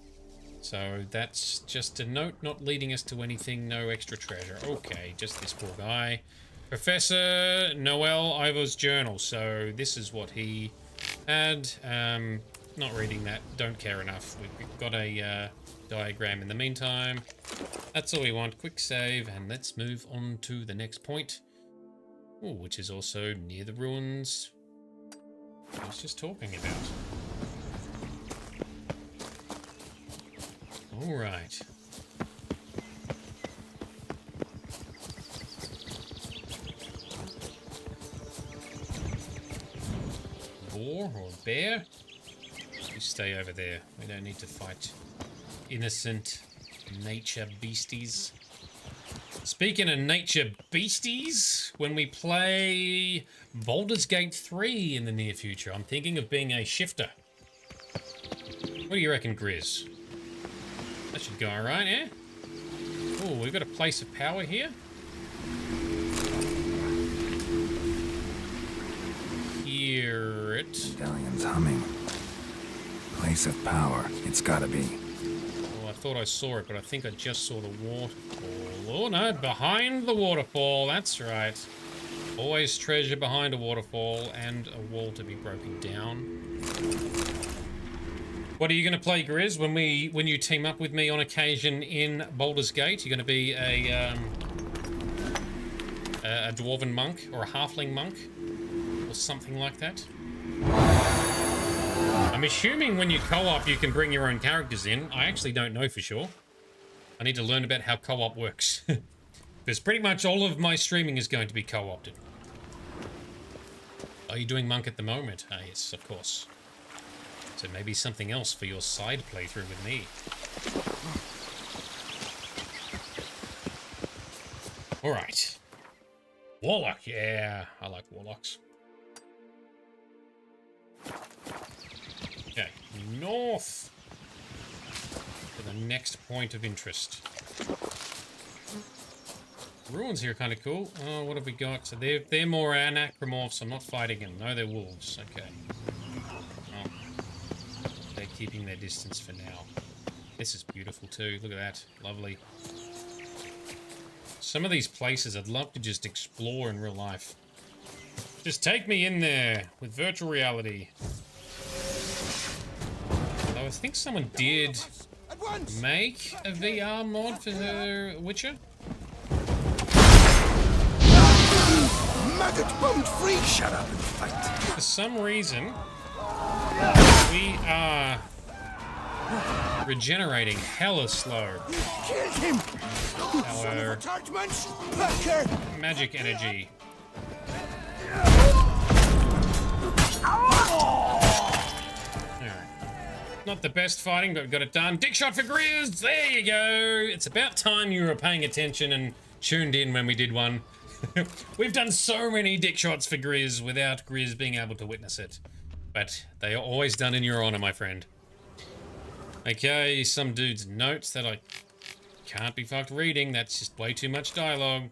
So that's just a note, not leading us to anything, no extra treasure. Okay, just this poor guy. Professor Noel Ivor's journal. So this is what he had. Not reading that, don't care enough. We've got a diagram in the meantime. That's all we want. Quick save, and let's move on to the next point. Ooh, which is also near the ruins I was just talking about. All right. Boar or bear? You stay over there. We don't need to fight innocent nature beasties. Speaking of nature beasties, when we play Baldur's Gate 3 in the near future, I'm thinking of being a shifter. What do you reckon, Grizz? That should go alright, eh? Oh, we've got a place of power here. Hear it. Stallion's humming. Place of power. It's gotta be. Oh, I thought I saw it, but I think I just saw the waterfall. Oh no, behind the waterfall. That's right. Always treasure behind a waterfall and a wall to be broken down. What are you going to play, Grizz, when you team up with me on occasion in Baldur's Gate? You're going to be a dwarven monk or a halfling monk or something like that? I'm assuming when you co-op you can bring your own characters in. I actually don't know for sure. I need to learn about how co-op works. Because pretty much all of my streaming is going to be co-opted. Are you doing monk at the moment? Ah, yes, of course. So maybe something else for your side playthrough with me. Alright. Warlock, yeah. I like warlocks. Okay, north. For the next point of interest. Ruins here are kind of cool. Oh, what have we got? So they're more anachromorphs. I'm not fighting them. No, they're wolves. Okay. Oh. They're keeping their distance for now. This is beautiful too. Look at that. Lovely. Some of these places I'd love to just explore in real life. Just take me in there with virtual reality. Although I think someone did make a VR mod for her Witcher. Maggot bombed free! Shut up and fight. For some reason, we are regenerating hella slow. Kill him! Our magic energy. Not the best fighting, but we got it done. Dick shot for Grizz! There you go! It's about time you were paying attention and tuned in when we did one. We've done so many dick shots for Grizz without Grizz being able to witness it. But they are always done in your honor, my friend. Okay, some dude's notes that I can't be fucked reading. That's just way too much dialogue.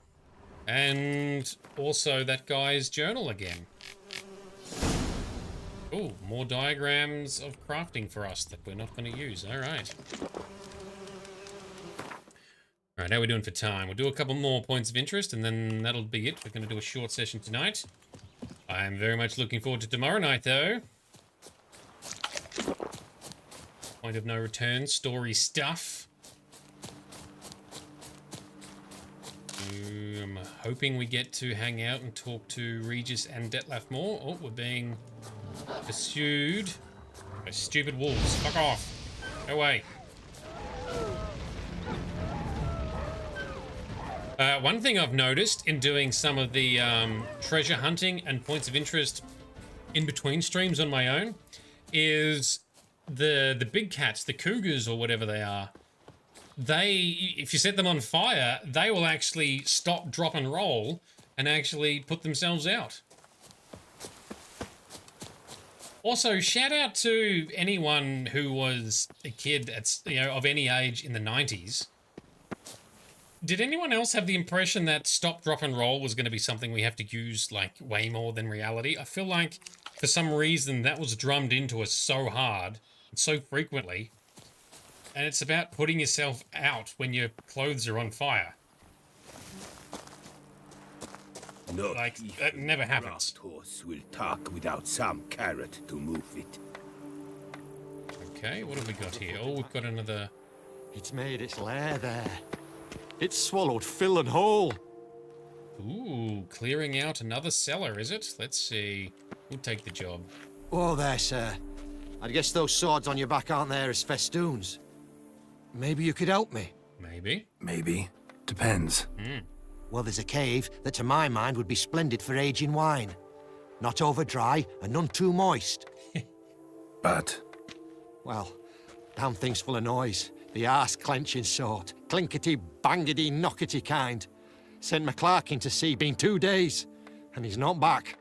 And also that guy's journal again. Oh, more diagrams of crafting for us that we're not going to use. All right. All right, how are we doing for time? We'll do a couple more points of interest, and then that'll be it. We're going to do a short session tonight. I'm very much looking forward to tomorrow night, though. Point of no return, story stuff. I'm hoping we get to hang out and talk to Regis and Dettlaff more. Oh, we're being pursued by stupid wolves. Fuck off. Go away. One thing I've noticed in doing some of the treasure hunting and points of interest in between streams on my own is the big cats, the cougars or whatever they are, if you set them on fire, they will actually stop, drop and roll and actually put themselves out. Also, shout out to anyone who was a kid of any age in the 90s. Did anyone else have the impression that stop, drop, and roll was going to be something we have to use, like, way more than reality? I feel like, for some reason, that was drummed into us so hard, and so frequently, and it's about putting yourself out when your clothes are on fire. Like, that never happens. Horse will talk without some carrot to move it. Okay, what have we got here? Oh, we've got another... It's made its lair there. It's swallowed fill and whole. Ooh, clearing out another cellar, is it? Let's see. We'll take the job. Oh, there, sir. I guess those swords on your back aren't there as festoons. Maybe you could help me. Maybe. Maybe. Depends. Well, there's a cave that, to my mind, would be splendid for aging wine. Not over dry and none too moist. But? Well, damn thing's full of noise. The arse-clenching sort. Clinkety, bangety, knockety kind. Sent McClark in to sea, been 2 days, and he's not back.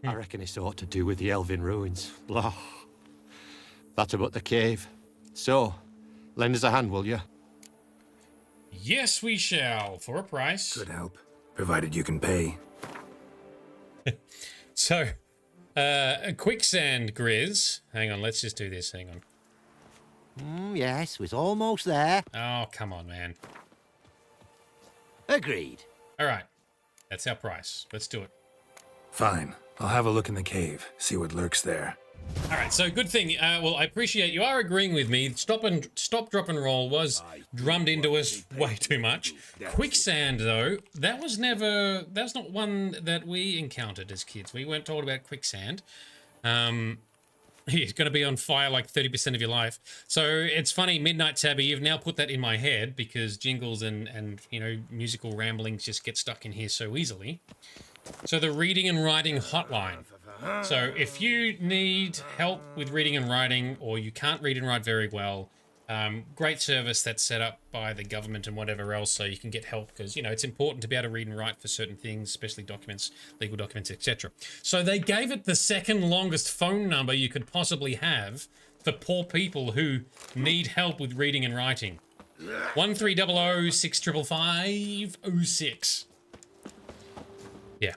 I reckon it's ought to do with the elven ruins. Blah. That about the cave. So, lend us a hand, will you? Yes, we shall, for a price. Good help, provided you can pay. So, a quicksand grizz. Hang on, let's just do this. Hang on. Yes, we're almost there. Oh, come on, man. Agreed. All right. That's our price. Let's do it. Fine. I'll have a look in the cave, see what lurks there. All right, so good thing. Well, I appreciate you are agreeing with me. Stop, drop, and roll was drummed into us way too much. Quicksand, though, that's not one that we encountered as kids. We weren't told about quicksand. It's going to be on fire like 30% of your life. So it's funny, Midnight Tabby, you've now put that in my head because jingles and you know, musical ramblings just get stuck in here so easily. So the reading and writing hotline. So if you need help with reading and writing, or you can't read and write very well, great service that's set up by the government and whatever else, so you can get help because, you know, it's important to be able to read and write for certain things, especially documents, legal documents, etc. So they gave it the second longest phone number you could possibly have for poor people who need help with reading and writing. 1300 6555 06. Yeah.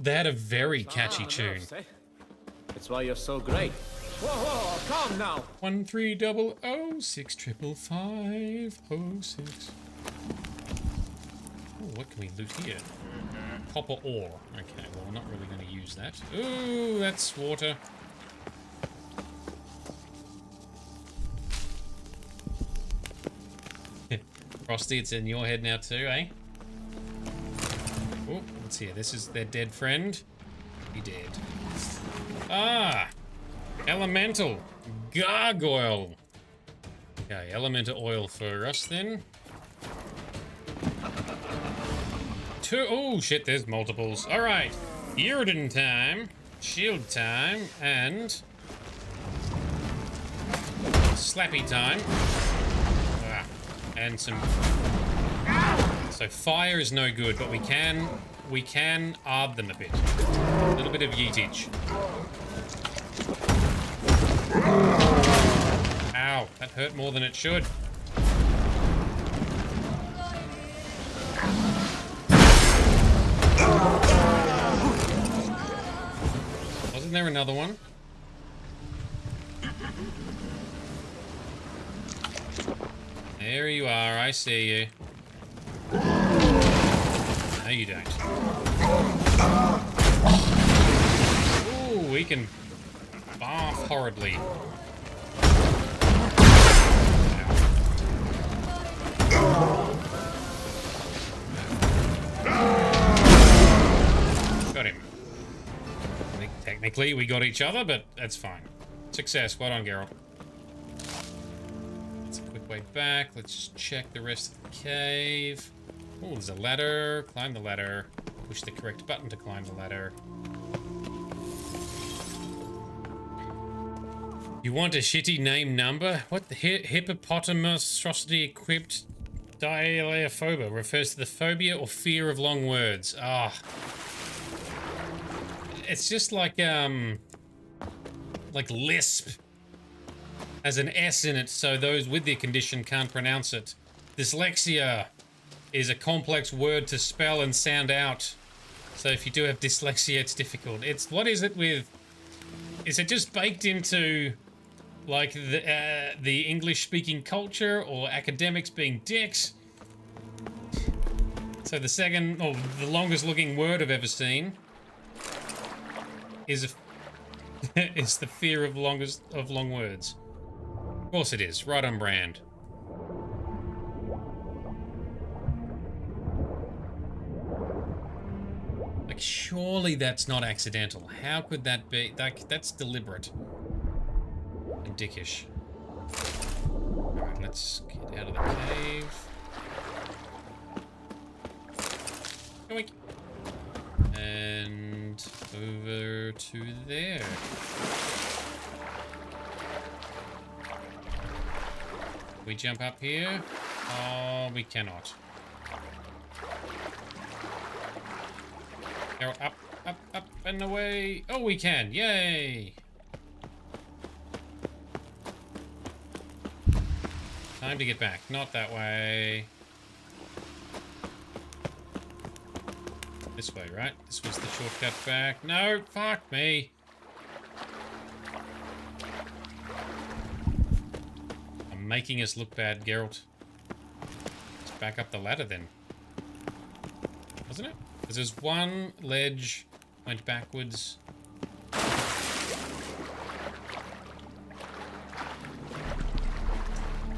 They had a very catchy tune. That's why you're so great. Whoa, calm now. 1300 6555 06. Oh, what can we loot here? Copper ore. Okay, well, we're not really going to use that. Ooh, that's water. Frosty, it's in your head now too, eh? Oh, what's here? This is their dead friend. He dead. Ah! Elemental. Gargoyle. Okay, elemental oil for us then. Oh shit, there's multiples. Alright. Yrden time. Shield time. And... slappy time. Ah, and some... So fire is no good, but we can ard them a bit. A little bit of yeetage. Ow, that hurt more than it should. Wasn't there another one? There you are, I see you. No, you don't. Ooh, we can barf horridly. Got him. I think technically we got each other, but that's fine. Success. Well done, Geralt. That's a quick way back. Let's just check the rest of the cave. Oh, there's a ladder. Climb the ladder. Push the correct button to climb the ladder. You want a shitty name number? What the hippopotamonstrosity equipped dialeophoba refers to the phobia or fear of long words. Ah. It's just like lisp. Has an S in it, so those with the condition can't pronounce it. Dyslexia. is a complex word to spell and sound out. So if you do have dyslexia, it's difficult. It's, what is it with, is it just baked into like the English-speaking culture, or academics being dicks? So the second, or the longest-looking word I've ever seen is is the fear of long words. Of course it is. Right on brand. Like, surely that's not accidental. How could that be? That's deliberate. And dickish. Alright, let's get out of the cave. Yoink. And over to there. We jump up here? Oh, we cannot. Go up, up, up, and away. Oh, we can. Yay! Time to get back. Not that way. This way, right? This was the shortcut back. No, fuck me. I'm making us look bad, Geralt. Let's back up the ladder then. Wasn't it? Because there's one ledge, went backwards.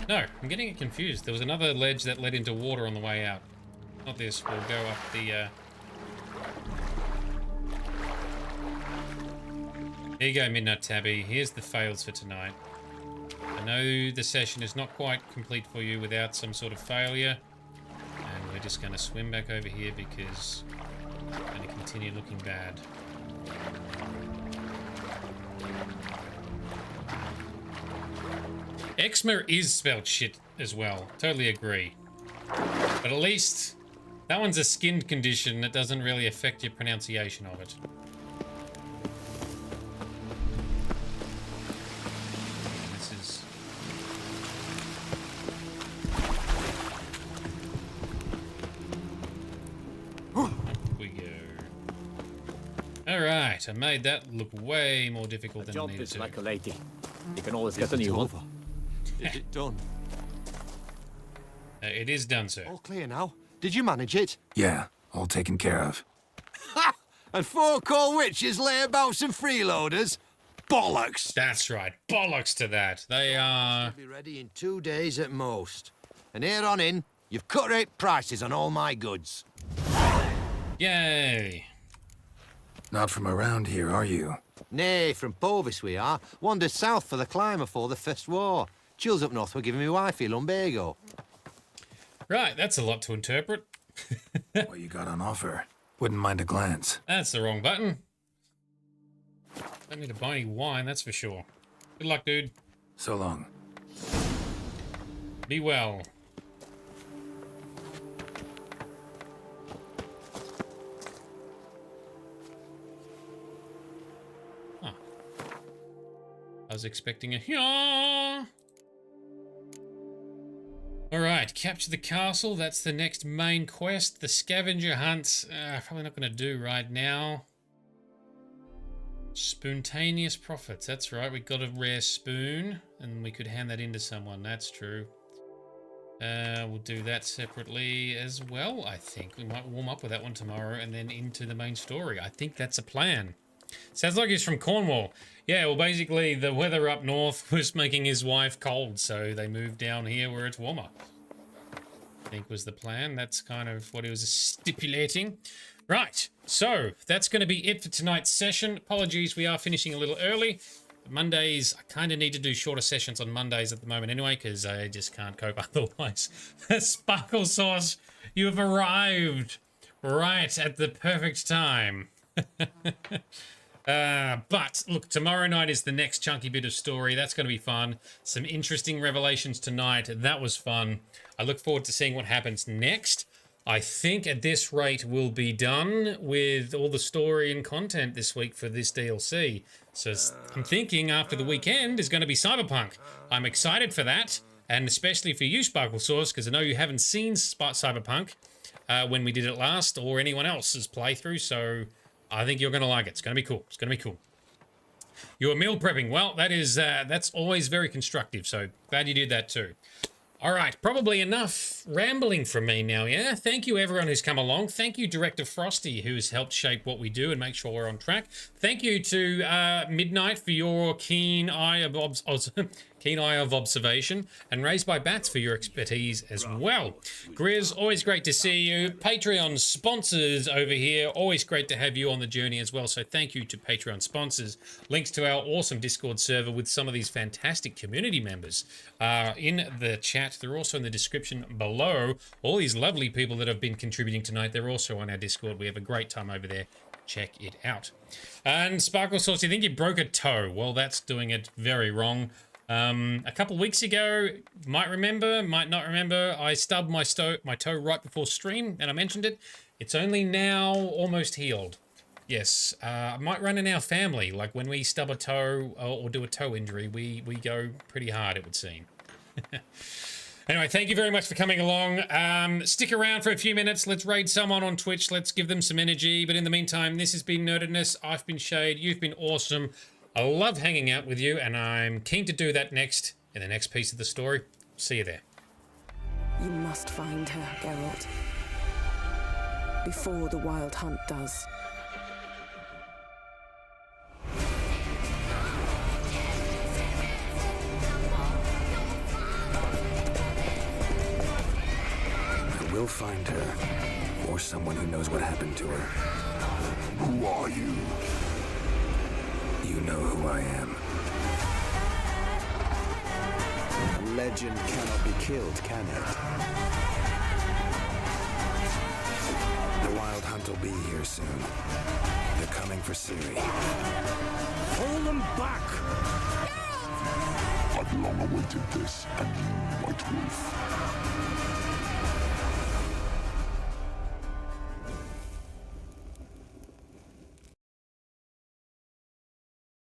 No, I'm getting it confused. There was another ledge that led into water on the way out. Not this. We'll go up the... Here you go, Midnight Tabby. Here's the fails for tonight. I know the session is not quite complete for you without some sort of failure. And we're just going to swim back over here because I'm going to continue looking bad. Eczema is spelled shit as well. Totally agree. But at least that one's a skin condition that doesn't really affect your pronunciation of it. This is... Up we go. Alright, I made that look way more difficult than it needed to. Like a lady. You can always get a new one. Is it done? It is done, sir. All clear now. Did you manage it? Yeah, all taken care of. Ha! And 4 cold witches layabouts and freeloaders? Bollocks! That's right. Bollocks to that. They are... Be ready in 2 days at most. And here on in, you've cut rate prices on all my goods. Yay! Not from around here, are you? Nay, from Bovis we are. Wandered south for the climber for the First War. Chills up north were giving me wifey lumbago. Right, that's a lot to interpret. What you got on offer? Wouldn't mind a glance. That's the wrong button. Don't need to buy any wine, that's for sure. Good luck, dude. So long. Be well. Huh. I was expecting a yaw. Alright, capture the castle. That's the next main quest. The scavenger hunts, probably not going to do right now. Spontaneous profits. That's right, we got a rare spoon. And we could hand that in to someone. That's true. We'll do that separately as well, I think. We might warm up with that one tomorrow and then into the main story. I think that's a plan. Sounds like he's from Cornwall. Yeah, well, basically, the weather up north was making his wife cold, so they moved down here where it's warmer. I think was the plan. That's kind of what he was stipulating. Right, so that's going to be it for tonight's session. Apologies, we are finishing a little early. Mondays, I kind of need to do shorter sessions on Mondays at the moment anyway, because I just can't cope otherwise. Sparkle Sauce, you have arrived right at the perfect time. But look, tomorrow night is the next chunky bit of story. That's going to be fun. Some interesting revelations tonight. That was fun. I look forward to seeing what happens next. I think at this rate we'll be done with all the story and content this week for this DLC. So I'm thinking after the weekend is going to be Cyberpunk. I'm excited for that. and especially for you, Sparkle Sauce, because I know you haven't seen Cyberpunk when we did it last, or anyone else's playthrough, so I think you're going to like it. It's going to be cool. It's going to be cool. You're meal prepping. Well, that's always very constructive, so glad you did that too. All right, probably enough rambling from me now, yeah? Thank you, everyone who's come along. Thank you, Director Frosty, who's helped shape what we do and make sure we're on track. Thank you to Midnight for your keen eye of observation, and Raised by Bats for your expertise as well. Grizz, always great to see you. Patreon sponsors over here, always great to have you on the journey as well, so thank you to Patreon sponsors. Links to our awesome Discord server with some of these fantastic community members in the chat. They're also in the description below. All these lovely people that have been contributing tonight, they're also on our Discord. We have a great time over there. Check it out. And Sparkle Sauce, you think you broke a toe? Well, that's doing it very wrong. A couple weeks ago, might remember, might not remember, I stubbed my toe right before stream, and I mentioned it. It's only now almost healed. Yes, might run in our family. Like when we stub a toe or do a toe injury, we go pretty hard, it would seem. Anyway, thank you very much for coming along. Stick around for a few minutes. Let's raid someone on Twitch. Let's give them some energy. But in the meantime, this has been Nerdedness. I've been Shade. You've been awesome. I love hanging out with you, and I'm keen to do that next in the next piece of the story. See you there. You must find her, Geralt. Before the Wild Hunt does. I will find her, or someone who knows what happened to her. Who are you? You know who I am. A legend cannot be killed, can it? The Wild Hunt will be here soon. They're coming for Ciri. Pull them back! I've long awaited this, and you, White Wolf.